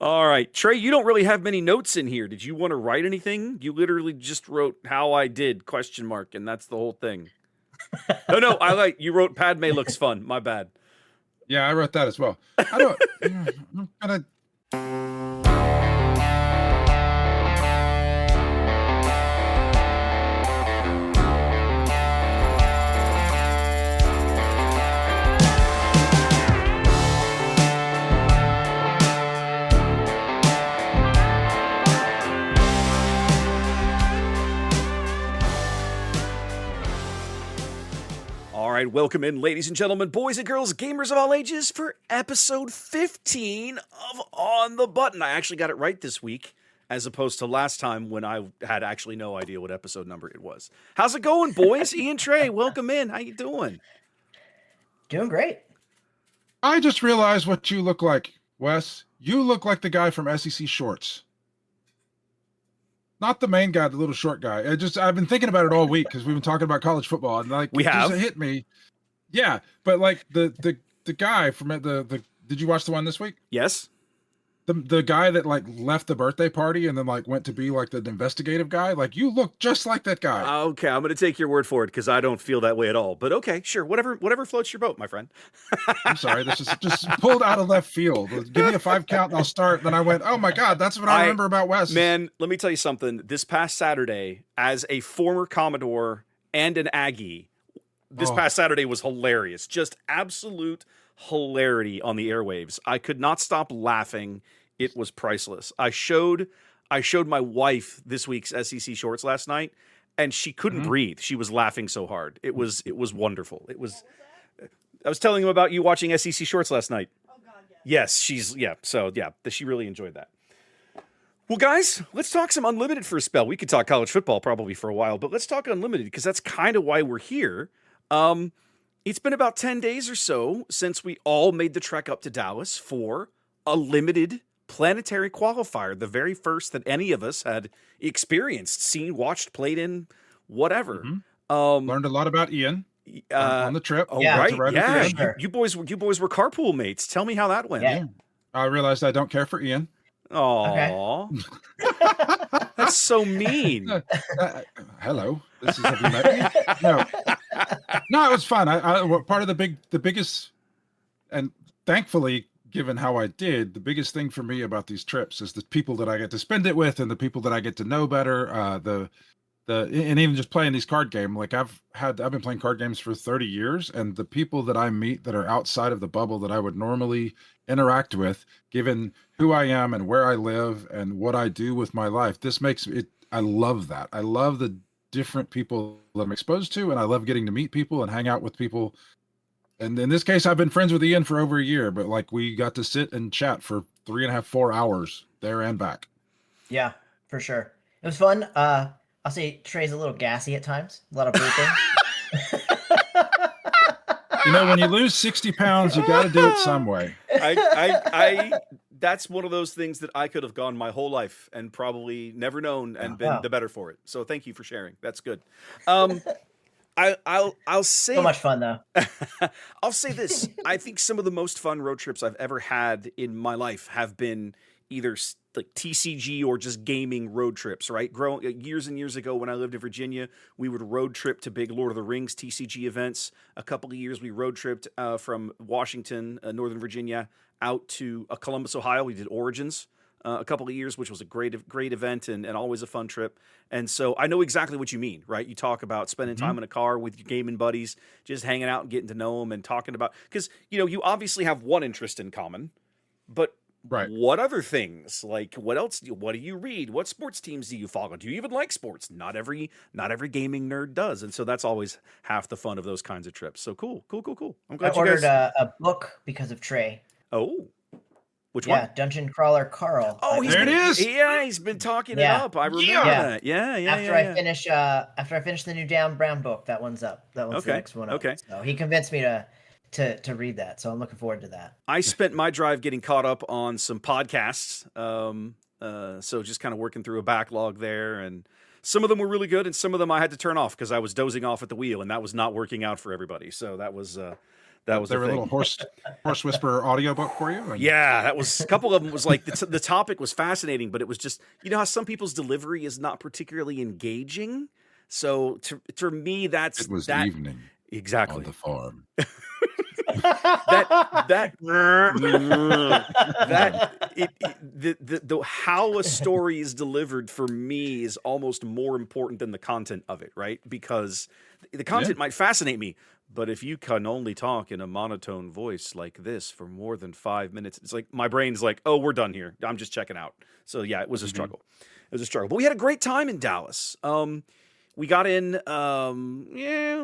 All right, Trey, you don't really have many notes in here. Did you want to write anything? You literally just wrote "how I did?" ? And that's the whole thing. No, you wrote "Padme looks fun." My bad. Yeah, I wrote that as well. I don't. I'm gonna. All right, welcome in, ladies and gentlemen, boys and girls, gamers of all ages, for episode 15 of On the Button. I actually got it right this week, as opposed to last time when I had actually no idea what episode number it was. How's it going, boys? Ian, Trey, welcome in. How you doing? Doing great. I just realized what you look like, Wes. You look like the guy from SEC Shorts. Not the main guy, the little short guy. I've been thinking about it all week because we've been talking about college football, and we have. It hit me. Yeah, but like the guy from the did you watch the one this week? Yes. The guy that like left the birthday party and then like went to be like the investigative guy. Like you look just like that guy. Okay, I'm going to take your word for it because I don't feel that way at all. But okay, sure, whatever floats your boat, my friend. I'm sorry, this is just pulled out of left field. Give me a 5 count and I'll start. Then I went, oh my God, that's what I remember about Wes. Man, let me tell you something. This past Saturday, as a former Commodore and an Aggie, this past Saturday was hilarious. Just absolute hilarity on the airwaves. I could not stop laughing. It was priceless. I showed my wife this week's SEC Shorts last night, and she couldn't breathe. She was laughing so hard. It was wonderful. I was telling him about you watching SEC Shorts last night. Oh God, yes. She really enjoyed that. Well, guys, let's talk some Unlimited for a spell. We could talk college football probably for a while, but let's talk Unlimited because that's kind of why we're here. It's been about 10 days or so since we all made the trek up to Dallas for a limited Planetary Qualifier, the very first that any of us had experienced, seen, watched, played in, whatever. Learned a lot about Ian on the trip. Oh, yeah, right. Yeah, sure. you boys were carpool mates. Tell me how that went. Yeah. I realized I don't care for Ian. Oh, okay. That's so mean. Hello, have you met me? No, it was fun. I part of the biggest, and thankfully, given how I did, the biggest thing for me about these trips is the people that I get to spend it with and the people that I get to know better. And even just playing these card games, like I've been playing card games for 30 years, and the people that I meet that are outside of the bubble that I would normally interact with, given who I am and where I live and what I do with my life, this makes it. I love that. I love the different people that I'm exposed to, and I love getting to meet people and hang out with people. And in this case, I've been friends with Ian for over a year, but like we got to sit and chat for 3.5, 4 hours there and back. Yeah, for sure. It was fun. I'll say Trey's a little gassy at times. A lot of burping. When you lose 60 pounds, you got to do it some way. That's one of those things that I could have gone my whole life and probably never known and been the better for it. So thank you for sharing. That's good. I'll say so much fun though. I'll say this. I think some of the most fun road trips I've ever had in my life have been either like TCG or just gaming road trips, right? Years and years ago when I lived in Virginia, we would road trip to big Lord of the Rings TCG events. A couple of years we road tripped from Washington, Northern Virginia, out to Columbus, Ohio. We did Origins a couple of years, which was a great event and always a fun trip. And so I know exactly what you mean, right? You talk about spending time in a car with your gaming buddies, just hanging out and getting to know them and talking about, because, you obviously have one interest in common, but right. What other things? Like what else? What do you read? What sports teams do you follow? Do you even like sports? Not every gaming nerd does. And so that's always half the fun of those kinds of trips. So cool. I'm glad I ordered a book because of Trey. Oh, which one? Yeah, Dungeon Crawler Carl. Oh, there it is. Yeah, he's been talking it up. I remember that. Yeah. After I finish the new Dan Brown book, that one's up. That one's the next one up. Okay. So he convinced me to read that, so I'm looking forward to that. I spent my drive getting caught up on some podcasts, so just kind of working through a backlog there, and some of them were really good, and some of them I had to turn off because I was dozing off at the wheel, and that was not working out for everybody. So that was That was there the were a thing. little horse whisperer audiobook for you. And... Yeah, that was a couple of them. Was like the topic was fascinating, but it was just how some people's delivery is not particularly engaging. So for me, that's it was that evening exactly on the farm. that the how a story is delivered for me is almost more important than the content of it, right? Because the content might fascinate me, but if you can only talk in a monotone voice like this for more than 5 minutes, it's like my brain's like, oh, we're done here. I'm just checking out. So yeah, it was a struggle. It was a struggle, but we had a great time in Dallas. We got in,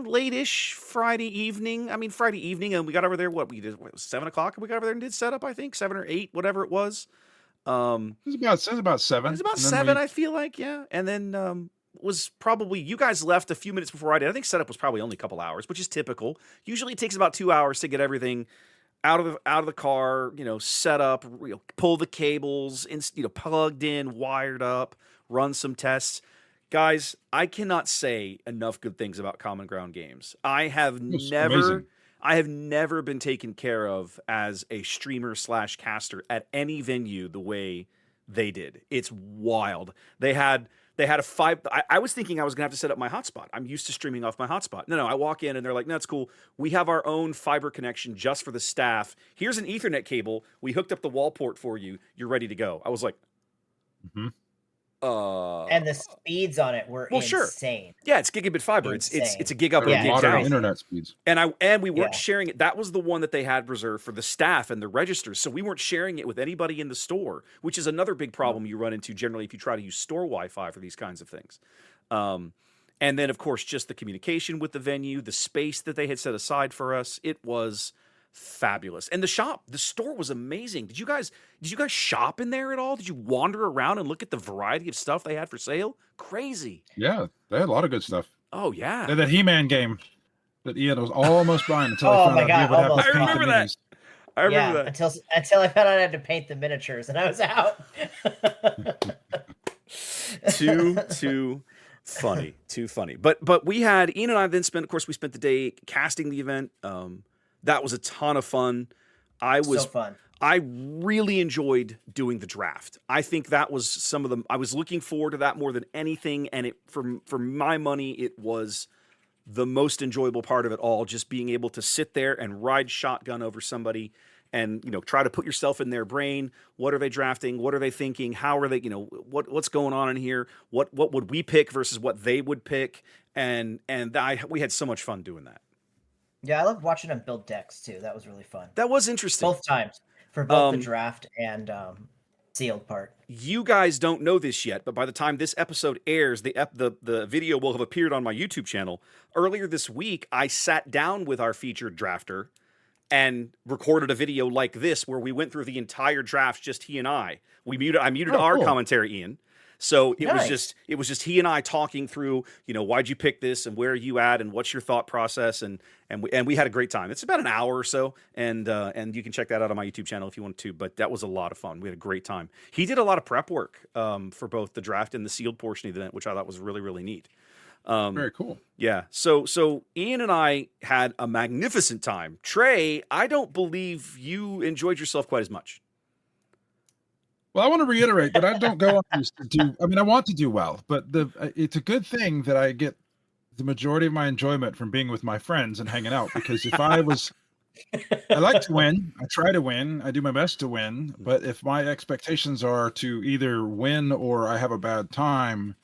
late-ish Friday evening. I mean, Friday evening, and we got over there. What we did, it was 7 o'clock, and we got over there and did setup. I think 7 or 8, whatever it was. It was about 7. It was about 7, I feel like, yeah. And then was probably you guys left a few minutes before I did. I think setup was probably only a couple hours, which is typical. Usually, it takes about 2 hours to get everything out of the car. Set up, pull the cables, plugged in, wired up, run some tests. Guys, I cannot say enough good things about Common Ground Games. I have never been taken care of as a streamer / caster at any venue the way they did. It's wild. They had a 5. I was thinking I was gonna have to set up my hotspot. I'm used to streaming off my hotspot. No, I walk in and they're like, "No, it's cool. We have our own fiber connection just for the staff. Here's an Ethernet cable. We hooked up the wall port for you. You're ready to go." I was like, and the speeds on it were insane. Sure. Yeah, it's gigabit fiber. It's a gig up and a gig modern down. internet speeds. And we weren't sharing it. That was the one that they had reserved for the staff and the registers. So we weren't sharing it with anybody in the store, which is another big problem you run into generally if you try to use store Wi-Fi for these kinds of things. And then of course just the communication with the venue, the space that they had set aside for us. It was fabulous. And the store was amazing. Did you guys shop in there at all? Did you wander around and look at the variety of stuff they had for sale? Crazy. Yeah, they had a lot of good stuff. Oh yeah. They had that He-Man game that Ian was almost buying until I found out he would have to paint the minis. I remember that. Until I found out I had to paint the miniatures and I was out. Too funny. Too funny. But we had Ian and I then spent the day casting the event. That was a ton of fun. So fun. I really enjoyed doing the draft. I think that was some of them. I was looking forward to that more than anything. And for my money, it was the most enjoyable part of it all. Just being able to sit there and ride shotgun over somebody and, try to put yourself in their brain. What are they drafting? What are they thinking? How are they, what's going on in here? What would we pick versus what they would pick? And we had so much fun doing that. Yeah, I loved watching them build decks too. That was really fun. That was interesting. Both times for both the draft and sealed part. You guys don't know this yet, but by the time this episode airs, the video will have appeared on my YouTube channel. Earlier this week, I sat down with our featured drafter and recorded a video like this where we went through the entire draft, just he and I. I muted our commentary, Ian. So it was just he and I talking through, why'd you pick this and where are you at and what's your thought process and we had a great time. It's about an hour or so, and you can check that out on my YouTube channel if you want to. But that was a lot of fun. We had a great time. He did a lot of prep work for both the draft and the sealed portion of the event, which I thought was really, really neat. Very cool. Yeah. So Ian and I had a magnificent time. Trey, I don't believe you enjoyed yourself quite as much. Well, I want to reiterate that I don't go on this to do. I mean, I want to do well, but it's a good thing that I get the majority of my enjoyment from being with my friends and hanging out. Because I like to win. I try to win. I do my best to win. But if my expectations are to either win or I have a bad time,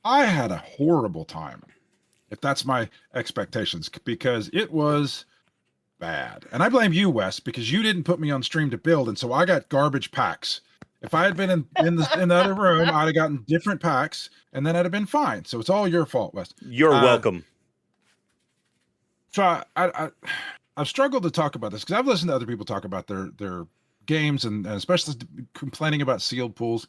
I had a horrible time. If that's my expectations, because it was bad, and I blame you, Wes, because you didn't put me on stream to build, and so I got garbage packs. If I had been in the other room, I'd have gotten different packs, and then I'd have been fine. So it's all your fault, Wes. You're welcome. So I've struggled to talk about this because I've listened to other people talk about their games and especially complaining about sealed pools.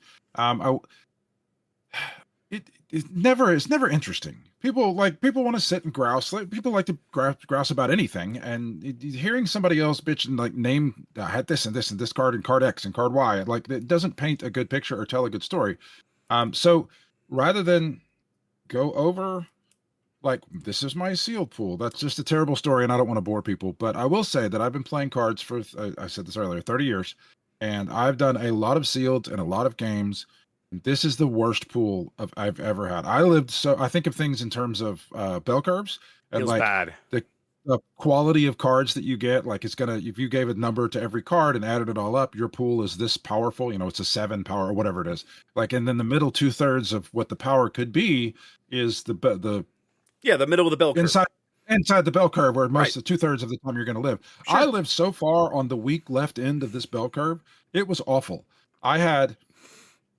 It's never interesting. People want to sit and grouse. People like to grouse about anything, and hearing somebody else bitch and name I had this and this and this card and card X and card Y, it doesn't paint a good picture or tell a good story. So rather than go over like, this is my sealed pool. That's just a terrible story, and I don't want to bore people. But I will say that I've been playing cards for, I said this earlier, 30 years, and I've done a lot of sealed and a lot of games. This is the worst pool I've ever had. I think of things in terms of bell curves and Feels like bad. the quality of cards that you get. Like if you gave a number to every card and added it all up, your pool is this powerful. It's a 7 power or whatever it is. Like, and then the middle 2/3 of what the power could be is the middle of the bell curve. Inside the bell curve, where most Right. of 2/3 of the time you're going to live. Sure. I lived so far on the weak left end of this bell curve, it was awful.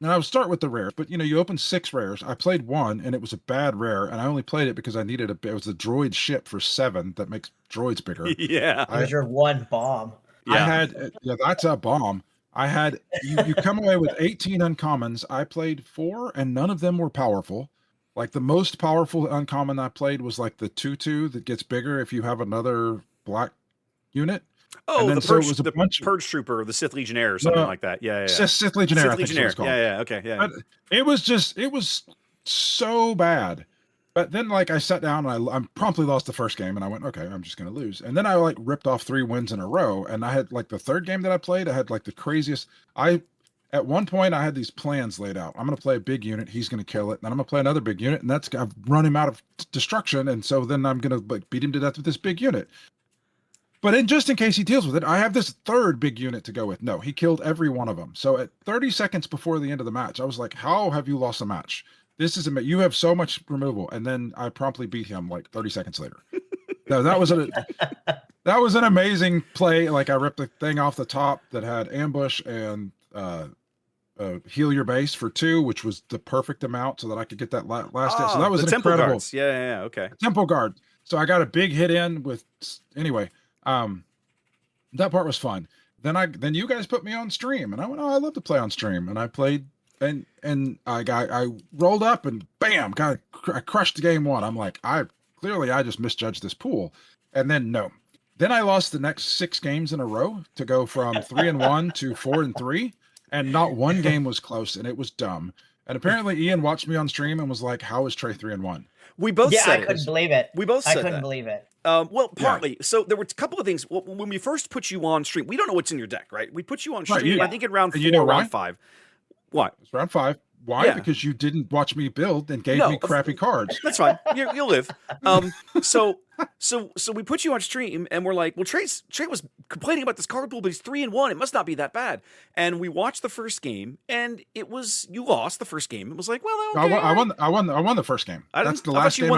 And I would start with the rares, but you open 6 rares. I played 1, and it was a bad rare, and I only played it because I needed it was a droid ship for 7 that makes droids bigger. Yeah. It was your one bomb. That's a bomb. You come away with 18 uncommons. I played 4, and none of them were powerful. Like, the most powerful uncommon I played was like the 2/2 that gets bigger if you have another black unit. Oh, then, the Purge Trooper, the Sith Legionnaire, or something like that. Yeah. Sith Legionnaire. Sith Legionnaire. Yeah. Okay. Yeah. But it was so bad. But then, like, I sat down and I promptly lost the first game, and I went, okay, I'm just going to lose. And then I like ripped off 3 wins in a row, and I had like the third game that I played, I had like the craziest. At one point, I had these plans laid out. I'm going to play a big unit. He's going to kill it. Then I'm going to play another big unit, and I've run him out of destruction. And so then I'm going to beat him to death with this big unit. But just in case he deals with it, I have this third big unit to go with. No, he killed every one of them. So at 30 seconds before the end of the match, I was like, how have you lost a match? You have so much removal. And then I promptly beat him like 30 seconds later. No, that was an amazing play. Like, I ripped the thing off the top that had ambush and heal your base for 2, which was the perfect amount so that I could get that last hit. So that was the an temple incredible. Guards. Yeah. Okay. Temple guard. So I got a big hit in with anyway. That part was fun. Then you guys put me on stream, and I went, I love to play on stream, and I played, and I rolled up and bam, I crushed game 1. I'm like, I just misjudged this pool, and then I lost the next 6 games in a row to go from 3-1 to 4-3, and not one game was close, and it was dumb. And apparently Ian watched me on stream and was like, "How is Trey 3-1?" We both said I couldn't believe it. We both said I couldn't that. believe it. Well, partly. Yeah. So there were a couple of things. When we first put you on stream, we don't know what's in your deck, right? We put you on stream, I think in round 4, round 5. What? It's round 5. Why? Yeah. Because you didn't watch me build and gave me crappy cards. That's fine. You'll live. So we put you on stream, and we're like, well, Trey was complaining about this card pool, but he's 3-1. It must not be that bad. And we watched the first game, and you lost the first game. It was like, well, okay, I won the first game. That's the last game. I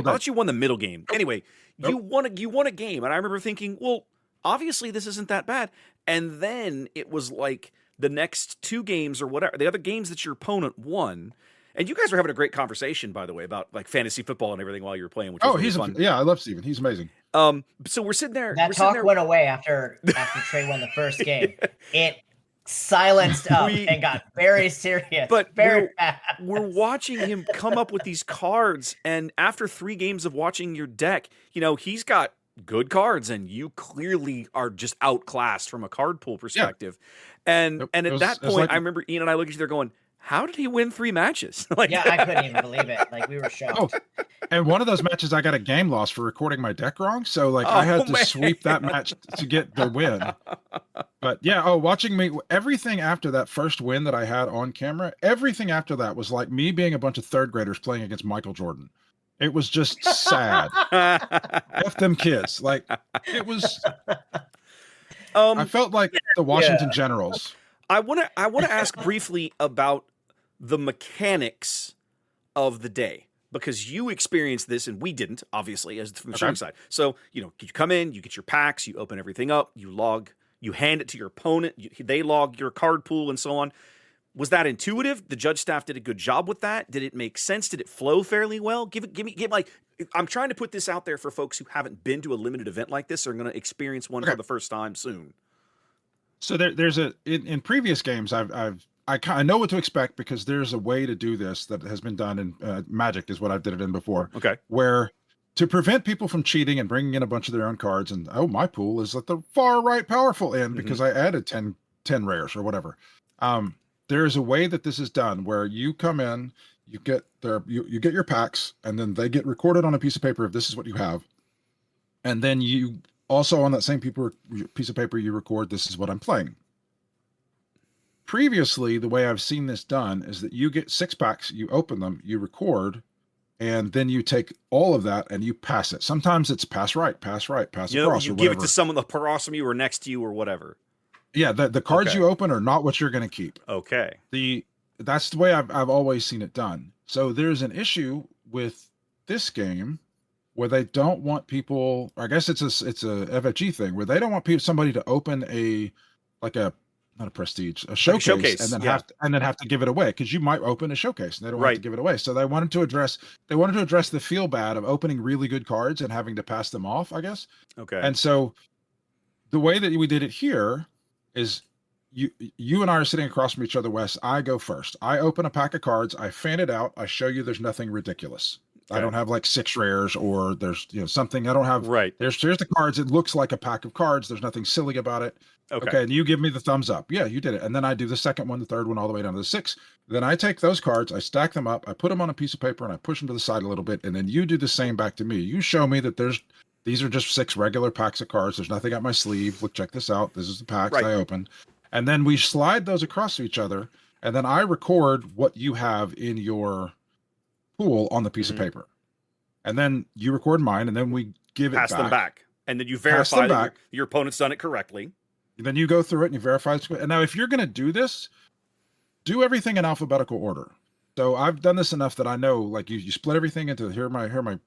thought you won the middle game. Anyway, you won a game, and I remember thinking, well, obviously this isn't that bad. And then it was like the next 2 games or whatever, the other games that your opponent won. And you guys were having a great conversation, by the way, about like fantasy football and everything while you were playing, which was really fun. Yeah, I love Steven. He's amazing. So we're sitting there. That talk went away after Trey won the first game. It silenced up and got very serious. But very fast. We're watching him come up with these cards, and after 3 games of watching your deck, he's got good cards, and you clearly are just outclassed from a card pool perspective. Yeah. And at that point, I remember Ian and I looked at each other going, how did he win 3 matches? I couldn't even believe it. Like, we were shocked. Oh, and one of those matches, I got a game loss for recording my deck wrong. So I had to sweep that match to get the win. But yeah, watching me, everything after that first win that I had on camera, everything after that was like me being a bunch of 3rd graders playing against Michael Jordan. It was just sad. F them kids. Like, it was. I felt like the Washington Generals. I want to ask briefly about the mechanics of the day, because you experienced this and we didn't, obviously, as from the showing side. So, you come in, you get your packs, you open everything up, you hand it to your opponent, they log your card pool and so on. Was that intuitive? The judge staff did a good job with that. Did it make sense? Did it flow fairly well? Give me I'm trying to put this out there for folks who haven't been to a limited event like this or are going to experience one for the first time soon. So there's in previous games I know what to expect, because there's a way to do this that has been done in Magic is what I've did it in before. Okay. Where to prevent people from cheating and bringing in a bunch of their own cards, and my pool is at the far right powerful end because I added 10 rares or whatever. There is a way that this is done where you come in, you get you get your packs, and then they get recorded on a piece of paper if this is what you have. And then you also on that same piece of paper, you record, this is what I'm playing. Previously, the way I've seen this done is that you get 6 packs, you open them, you record, and then you take all of that and you pass it. Sometimes it's pass right, pass across. You give it to someone across from you or next to you or whatever. Yeah, the cards you open are not what you're going to keep. Okay. That's the way I've always seen it done. So there's an issue with this game where they don't want people. I guess it's a FFG thing where they don't want somebody to open not a prestige, a showcase, and then have to give it away, because you might open a showcase and they don't want to give it away. So they wanted to address the feel bad of opening really good cards and having to pass them off, I guess. Okay. And so the way that we did it here is you and I are sitting across from each other, Wes. I go first. I open a pack of cards, I fan it out, I show you there's nothing ridiculous. Okay. I don't have like 6 rares or there's something. I don't have here's the cards. It looks like a pack of cards. There's nothing silly about it. Okay. And you give me the thumbs up. Yeah, you did it. And then I do the second one, the third one, all the way down to the 6. Then I take those cards, I stack them up, I put them on a piece of paper, and I push them to the side a little bit. And then you do the same back to me. You show me that these are just 6 regular packs of cards. There's nothing up my sleeve. Look, check this out. This is the packs I opened. And then we slide those across to each other. And then I record what you have in your pool on the piece of paper. And then you record mine, and then we pass them back. And then you verify that your opponent's done it correctly. And then you go through it and you verify it. And now if you're going to do this, do everything in alphabetical order. So I've done this enough that I know, like you split everything into here are my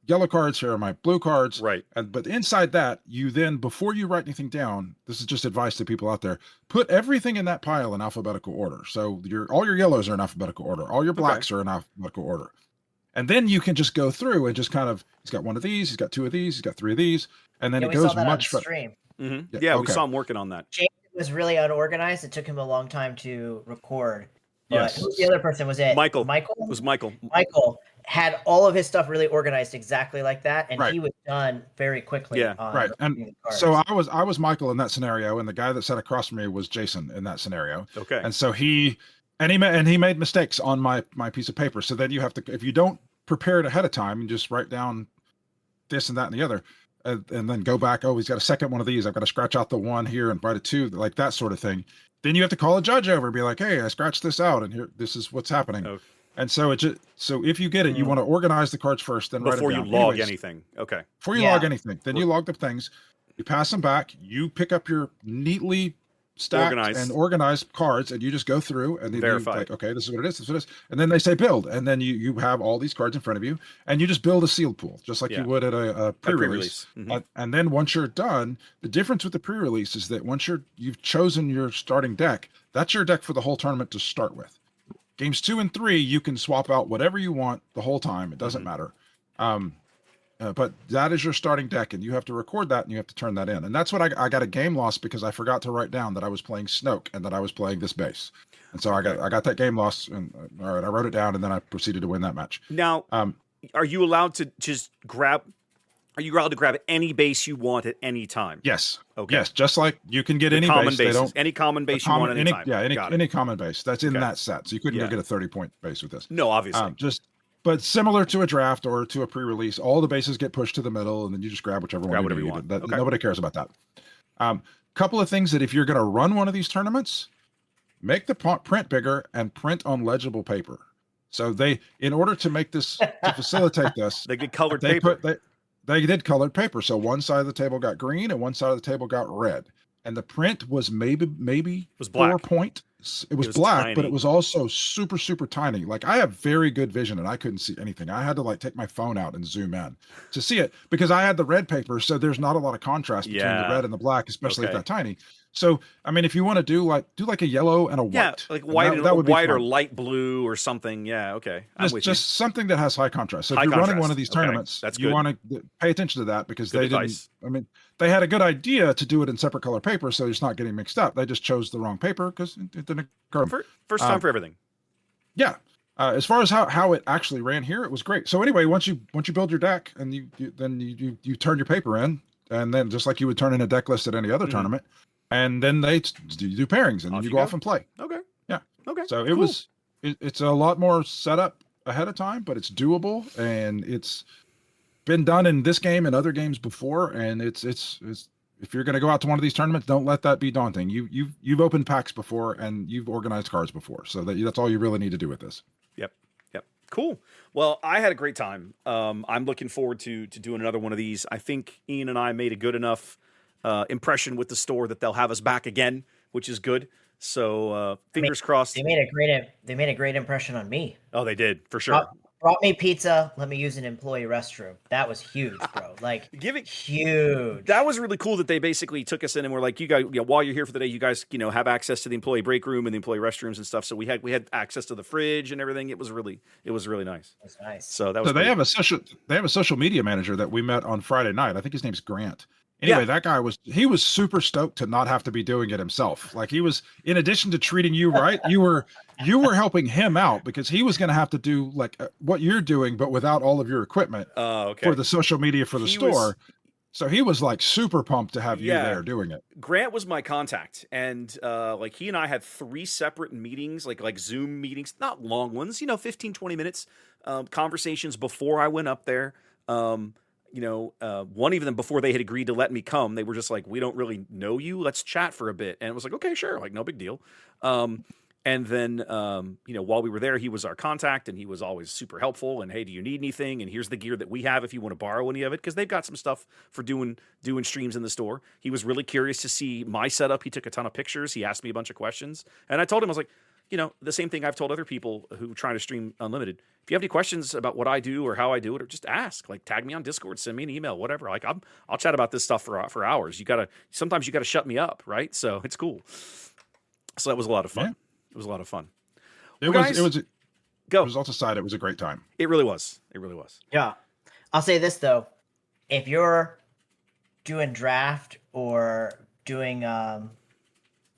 yellow cards, here are my blue cards. Right. But inside that, you then, before you write anything down, this is just advice to people out there, put everything in that pile in alphabetical order. So all your yellows are in alphabetical order. All your blacks are in alphabetical order. And then you can just go through and just kind of, he's got 1 of these, he's got 2 of these, he's got 3 of these. And then it goes much further. Yeah, we saw him working on that. James was really unorganized. It took him a long time to record. But who's the other person? Was it Michael? Michael? It was Michael. Michael had all of his stuff really organized exactly like that, and he was done very quickly. Yeah, And so I was Michael in that scenario, and the guy that sat across from me was Jason in that scenario. Okay. And so he made mistakes on my piece of paper. So then you have to, if you don't prepare it ahead of time and just write down this and that and the other, and then go back, oh, he's got a second one of these, I've got to scratch out the 1 here and write a 2, like that sort of thing. Then you have to call a judge over and be like, hey, I scratched this out, and here, this is what's happening. Okay. And so if you get it, you want to organize the cards first, then before write it down. You log anything. Okay. Before you log anything, then you log the things, you pass them back, you pick up your neatly stacked and organized cards, and you just go through and then verify. Like, okay, this is what it is, this is what it is, and then they say build, and then you have all these cards in front of you, and you just build a sealed pool, just like you would at a pre-release. And then once you're done, the difference with the pre-release is that once you've chosen your starting deck, that's your deck for the whole tournament to start with. Games 2 and 3, you can swap out whatever you want the whole time. It doesn't matter. But that is your starting deck, and you have to record that, and you have to turn that in. And that's what I got a game loss because I forgot to write down that I was playing Snoke and that I was playing this base. And so I got that game loss, and all right, I wrote it down, and then I proceeded to win that match. Now, are you allowed to just grab? Are you allowed to grab any base you want at any time? Yes. Okay. Yes, just like you can get any common base. Any common base you want anytime. Any common base that's in that set. So you couldn't get a 30-point base with this. No, obviously. But similar to a draft or to a pre-release, all the bases get pushed to the middle, and then you just grab whichever one you want. Nobody cares about that. Couple of things that if you're going to run one of these tournaments, make the print bigger and print on legible paper. So in order to make this, to facilitate this, they get colored paper. They did colored paper. So one side of the table got green and one side of the table got red. And the print was maybe was black. 4 point. It was black, tiny. But it was also super, super tiny. Like I have very good vision and I couldn't see anything. I had to take my phone out and zoom in to see it because I had the red paper. So there's not a lot of contrast between the red and the black, especially if that tiny. So, I mean, if you want to do like a yellow and a white. Yeah, like white or light blue or something. Yeah, okay. Just something that has high contrast. So if you're running one of these tournaments, you want to pay attention to that because they had a good idea to do it in separate color paper, so it's not getting mixed up. They just chose the wrong paper because it didn't occur. First time for everything. Yeah. As far as how it actually ran here, it was great. So anyway, once you build your deck and you turn your paper in, and then just like you would turn in a deck list at any other tournament, and then you do pairings and then you go off and play. Okay. Yeah. Okay. So it's a lot more setup ahead of time, but it's doable, and it's been done in this game and other games before. And it's if you're going to go out to one of these tournaments, don't let that be daunting. You've opened packs before, and you've organized cards before, so that's all you really need to do with this. Yep. Cool. Well, I had a great time. I'm looking forward to doing another one of these. I think Ian and I made a good enough impression with the store that they'll have us back again, which is good. So fingers crossed. They made a great impression on me. Oh, they did, for sure. Brought me pizza. Let me use an employee restroom. That was huge, bro. Like, huge. That was really cool that they basically took us in and were like, you guys, while you're here for the day, you guys, have access to the employee break room and the employee restrooms and stuff. So we had access to the fridge and everything. It was really nice. That's nice. So that was. So they have a social media manager that we met on Friday night. I think his name's Grant. Anyway, that guy was super stoked to not have to be doing it himself. Like, he was, in addition to treating you right, you were helping him out, because he was going to have to do like what you're doing, but without all of your equipment for the social media for the store. So he was like super pumped to have you there doing it. Grant was my contact, and like, he and I had 3 separate meetings, like Zoom meetings, not long ones, 15, 20 minutes, conversations before I went up there. One of them, before they had agreed to let me come, they were just like, we don't really know you. Let's chat for a bit. And it was like, okay, sure. Like, no big deal. And then, while we were there, he was our contact, and he was always super helpful. And, hey, do you need anything? And here's the gear that we have if you want to borrow any of it, because they've got some stuff for doing streams in the store. He was really curious to see my setup. He took a ton of pictures. He asked me a bunch of questions. And I told him, I was like, the same thing I've told other people who try to stream Unlimited. If you have any questions about what I do or how I do it, or just ask, like, tag me on Discord, send me an email, whatever. Like, I'll chat about this stuff for hours. Sometimes you gotta shut me up, right? So it's cool. So that was a lot of fun. Yeah. It was a lot of fun. Go. Results aside, it was a great time. It really was. Yeah. I'll say this though. If you're doing draft or doing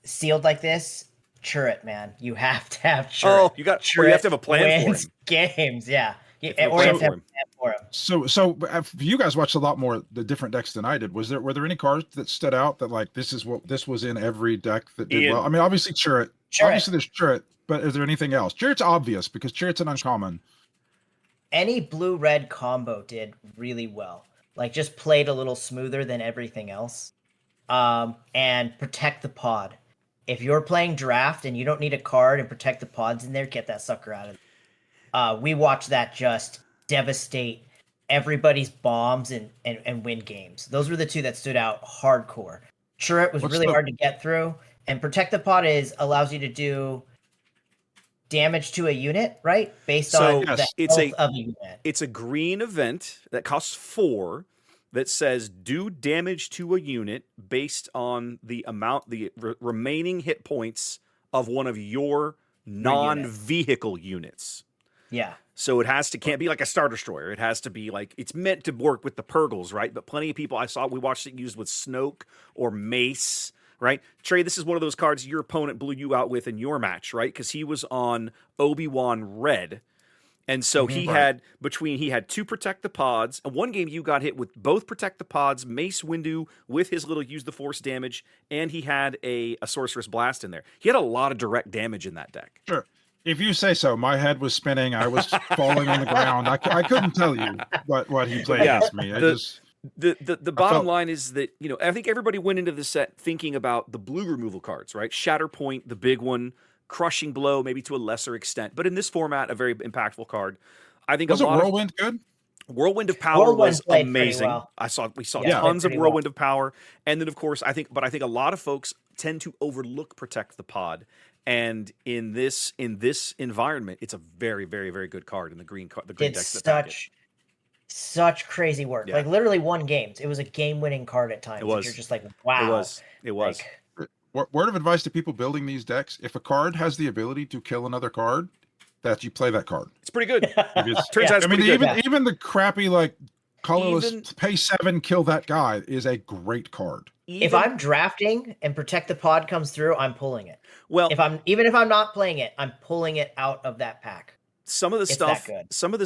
sealed like this, Churret, man. You have to have Churret. Oh, you have to have a plan for him. Games, yeah. Or you have to have a plan for him. So you guys watched a lot more the different decks than I did. Were there any cards that stood out that, like, this was in every deck that did well? I mean, obviously Churret. Obviously there's Churret, but is there anything else? Churret's obvious because Churret's an uncommon. Any blue-red combo did really well. Like, just played a little smoother than everything else. And protect the pod. If you're playing draft and you don't need a card and protect the pods in there, get that sucker out of there. We watched that just devastate everybody's bombs and win games. Those were the 2 that stood out hardcore. Churret was really hard to get through, and protect the pod allows you to do damage to a unit, right? Based on the health of a unit. It's a green event that costs 4. That says do damage to a unit based on the amount, the remaining hit points of one of your non-vehicle units. Yeah. So it can't be like a Star Destroyer. It has to be like, it's meant to work with the Purgles, right? But plenty of people we watched it used with Snoke or Mace, right? Trey, this is one of those cards your opponent blew you out with in your match, right? Because he was on Obi-Wan Red. And so he had 2 Protect the Pods. And one game you got hit with both Protect the Pods, Mace Windu with his little Use the Force damage, and he had a Sorceress Blast in there. He had a lot of direct damage in that deck. Sure. If you say so. My head was spinning. I was falling on the ground. I couldn't tell you what he played against me. The bottom line is that, I think everybody went into this set thinking about the blue removal cards, right? Shatterpoint, the big one. Crushing Blow, maybe to a lesser extent, but in this format, a very impactful card. I think Whirlwind good? Whirlwind of Power was amazing. Well. We saw tons of Whirlwind of Power, and then of course I think a lot of folks tend to overlook Protect the Pod, and in this environment, it's a very, very, very good card in the green decks. It's such crazy work. Yeah. Like, literally won games. It was a game-winning card at times. It was. You're just like, wow. It was. Word of advice to people building these decks: if a card has the ability to kill another card, that you play that card. It's pretty good. Turns out it's pretty good. Even the crappy, like, colorless pay 7, kill that guy is a great card. If I'm drafting and Protect the Pod comes through, I'm pulling it. Well, if I'm not playing it, I'm pulling it out of that pack. Some of the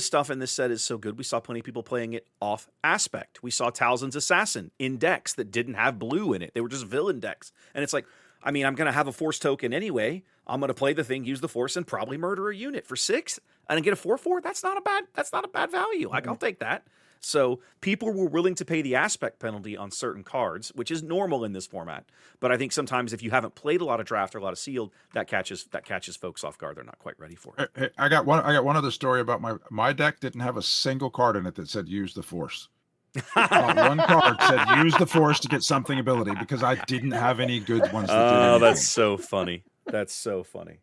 stuff in this set is so good. We saw plenty of people playing it off Aspect. We saw Talzin's Assassin in decks that didn't have blue in it. They were just villain decks. And it's like, I mean, I'm going to have a force token anyway. I'm going to play the thing, use the force, and probably murder a unit for 6 and get a 4/4. That's not a bad value. Like, I'll take that. So people were willing to pay the aspect penalty on certain cards, which is normal in this format. But I think sometimes if you haven't played a lot of draft or a lot of sealed, that catches folks off guard. They're not quite ready for it. Hey, I got one other story about my deck. Didn't have a single card in it that said use the force. Not one card said use the force to get something ability, because I didn't have any good ones. Oh, that's so funny. That's so funny.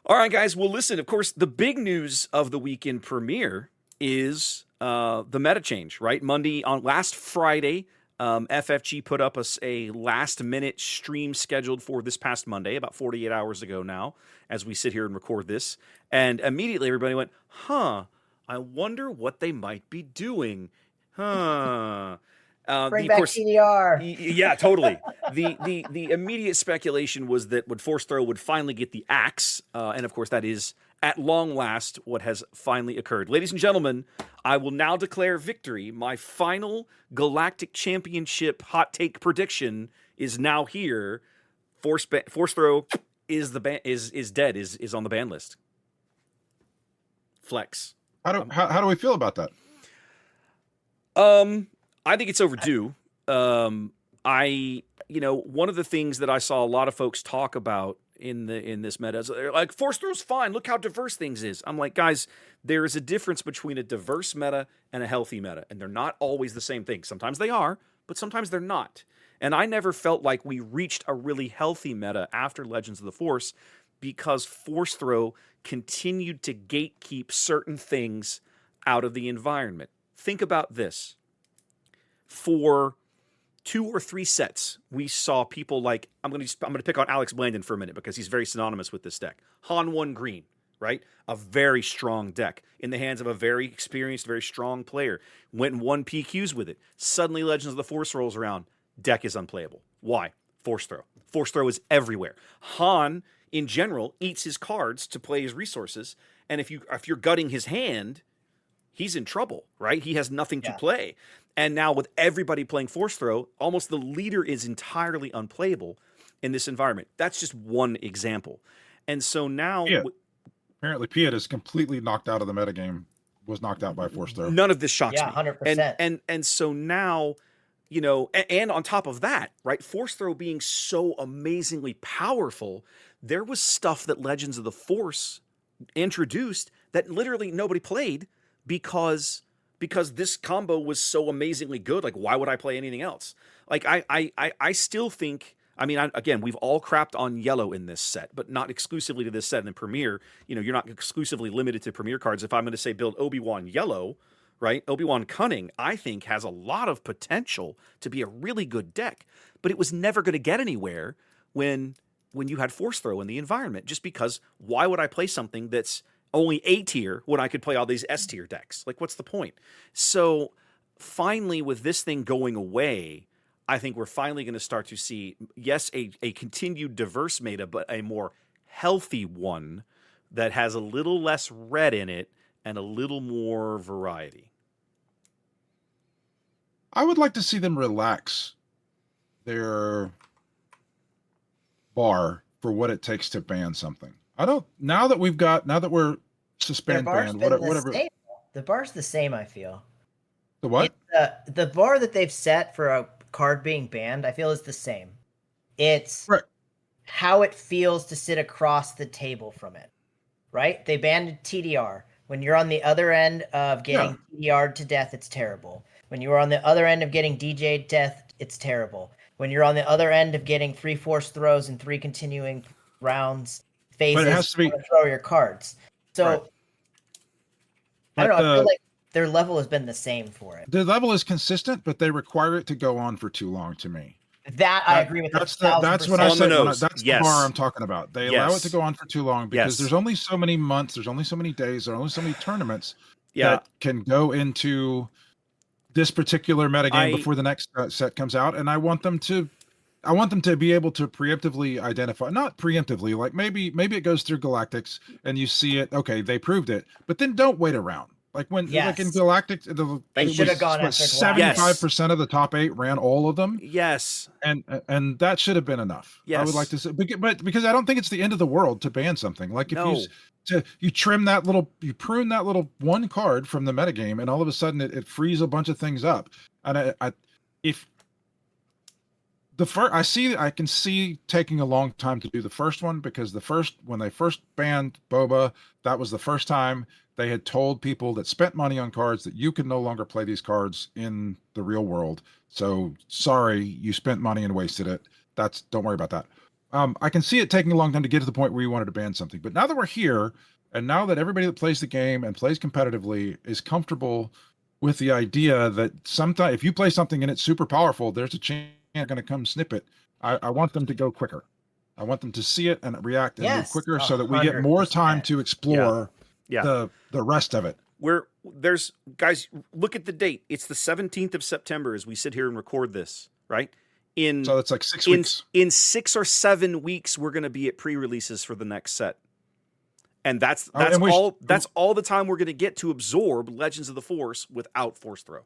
All right, guys. Well, listen, of course, the big news of the weekend premiere is the meta change, right? Last Friday, FFG put up a last-minute stream scheduled for this past Monday, about 48 hours ago now, as we sit here and record this. And immediately everybody went, I wonder what they might be doing. Bring back TDR. Yeah, totally. The immediate speculation was that Force Throw would finally get the axe, and of course that is at long last what has finally occurred. Ladies and gentlemen, I will now declare victory. My final Galactic Championship hot take prediction is now here. Force Throw is dead. Is on the ban list. Flex. How do we feel about that? I think it's overdue. One of the things that I saw a lot of folks talk about in this meta is they're like, Force Throw's fine. Look how diverse things is. I'm like, guys, there is a difference between a diverse meta and a healthy meta, and they're not always the same thing. Sometimes they are, but sometimes they're not. And I never felt like we reached a really healthy meta after Legends of the Force, because Force Throw continued to gatekeep certain things out of the environment. Think about this. For 2 or 3 sets, we saw people like, I'm going to pick on Alex Blandon for a minute because he's very synonymous with this deck. Han 1 green, right? A very strong deck in the hands of a very experienced, very strong player. Went and won PQs with it. Suddenly Legends of the Force rolls around. Deck is unplayable. Why? Force Throw. Force Throw is everywhere. Han, in general, eats his cards to play his resources, and if you're gutting his hand, he's in trouble, right? He has nothing to play. And now with everybody playing Force Throw, almost the leader is entirely unplayable in this environment. That's just one example. And so now... Apparently Piet is completely knocked out of the metagame, was knocked out by Force Throw. None of this shocks me. 100%. And so now, and on top of that, right, Force Throw being so amazingly powerful, there was stuff that Legends of the Force introduced that literally nobody played because this combo was so amazingly good. Like, why would I play anything else? Like, I still think, again, we've all crapped on yellow in this set, but not exclusively to this set. And in Premiere, you're not exclusively limited to Premiere cards. If I'm going to say build Obi-Wan yellow, right? Obi-Wan Cunning, I think, has a lot of potential to be a really good deck, but it was never going to get anywhere when you had Force Throw in the environment, just because why would I play something that's only A tier when I could play all these S tier decks? Like, what's the point? So finally, with this thing going away, I think we're finally going to start to see, yes, a continued diverse meta, but a more healthy one that has a little less red in it and a little more variety. I would like to see them relax their bar for what it takes to ban something. Now that we're suspend ban, whatever. The bar's the same, I feel. The what? The bar that they've set for a card being banned, I feel, is the same. It's how it feels to sit across the table from it, right? They banned TDR. When you're on the other end of getting TDR'd to death, it's terrible. When you are on the other end of getting DJ'd death, it's terrible. When you're on the other end of getting 3 Force Throws and 3 continuing rounds, phases, but it has to be, throw your cards. So I don't know. I feel like their level has been the same for it. The level is consistent, but they require it to go on for too long to me. I agree with that's what I said. That's the bar I'm talking about. They allow it to go on for too long because there's only so many months, there's only so many days, there's only so many tournaments that can go into this particular metagame before the next set comes out, and I want them to be able to preemptively identify, not preemptively, like maybe it goes through Galactics and you see it, okay, they proved it, but then don't wait around. Like when, Yes. like in Galactic, They should have gone after Galactic. 75% of the top 8 ran all of them, Yes. and that should have been enough. I would like to say, but because I don't think it's the end of the world to ban something. Like if No. you prune that little one card from the metagame, and all of a sudden it frees a bunch of things up. And I can see taking a long time to do the first one, because when they first banned Boba, that was the first time they had told people that spent money on cards that you can no longer play these cards in the real world. So sorry, you spent money and wasted it. Don't worry about that. I can see it taking a long time to get to the point where you wanted to ban something. But now that we're here, and now that everybody that plays the game and plays competitively is comfortable with the idea that sometimes if you play something and it's super powerful, there's a chance you're going to come snip it. I want them to go quicker. I want them to see it and react and move quicker, so that we get more time to explore the rest of it. Guys, look at the date. It's the 17th of September as we sit here and record this, right? So it's like 6 weeks. In 6 or 7 weeks, we're going to be at pre-releases for the next set. And that's all the time we're going to get to absorb Legends of the Force without Force Throw.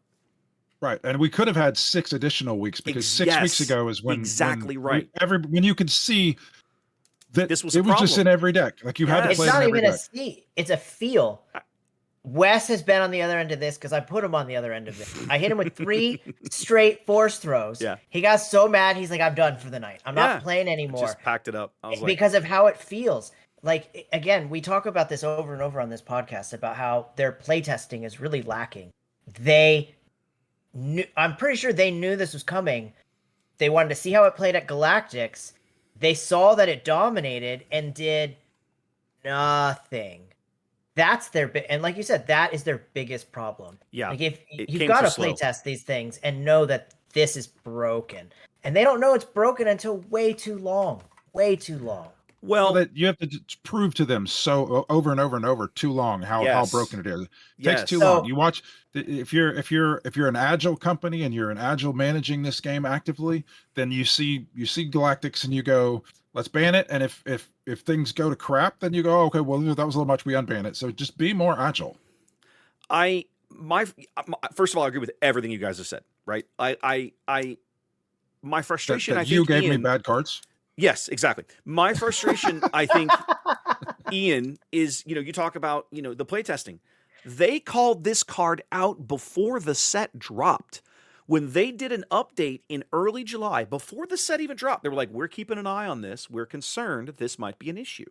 Right, and we could have had 6 additional weeks, because 6 weeks ago is when right. When you could see that this was it was just in every deck. Like you had to play. It's not in every even deck. a see; it's a feel. Wes has been on the other end of this because I put him on the other end of this. I hit him with 3 straight Force throws. Yeah. He got so mad. He's like, "I'm done for the night. I'm not playing anymore." Just packed it up. I was because of how it feels. Like, again, we talk about this over and over on this podcast about how their playtesting is really lacking. I'm pretty sure they knew this was coming. They wanted to see how it played at Galactics. They saw that it dominated and did nothing. That's and like you said, that is their biggest problem. Yeah. Like if you've got to playtest these things and know that this is broken. And they don't know it's broken until way too long. Way too long. Well, that you have to prove to them so over and over and over too long how broken it is. It takes too long. You watch if you're an agile company and you're an agile managing this game actively, then you see Galactics and you go, let's ban it. And if things go to crap, then you go, okay, well that was a little much, we unban it. So just be more agile. First of all, I agree with everything you guys have said. Right? My frustration. I think you gave me bad cards. Yes, exactly. My frustration, I think, Ian, is, you talk about, the playtesting. They called this card out before the set dropped. When they did an update in early July, before the set even dropped, they were like, we're keeping an eye on this. We're concerned this might be an issue.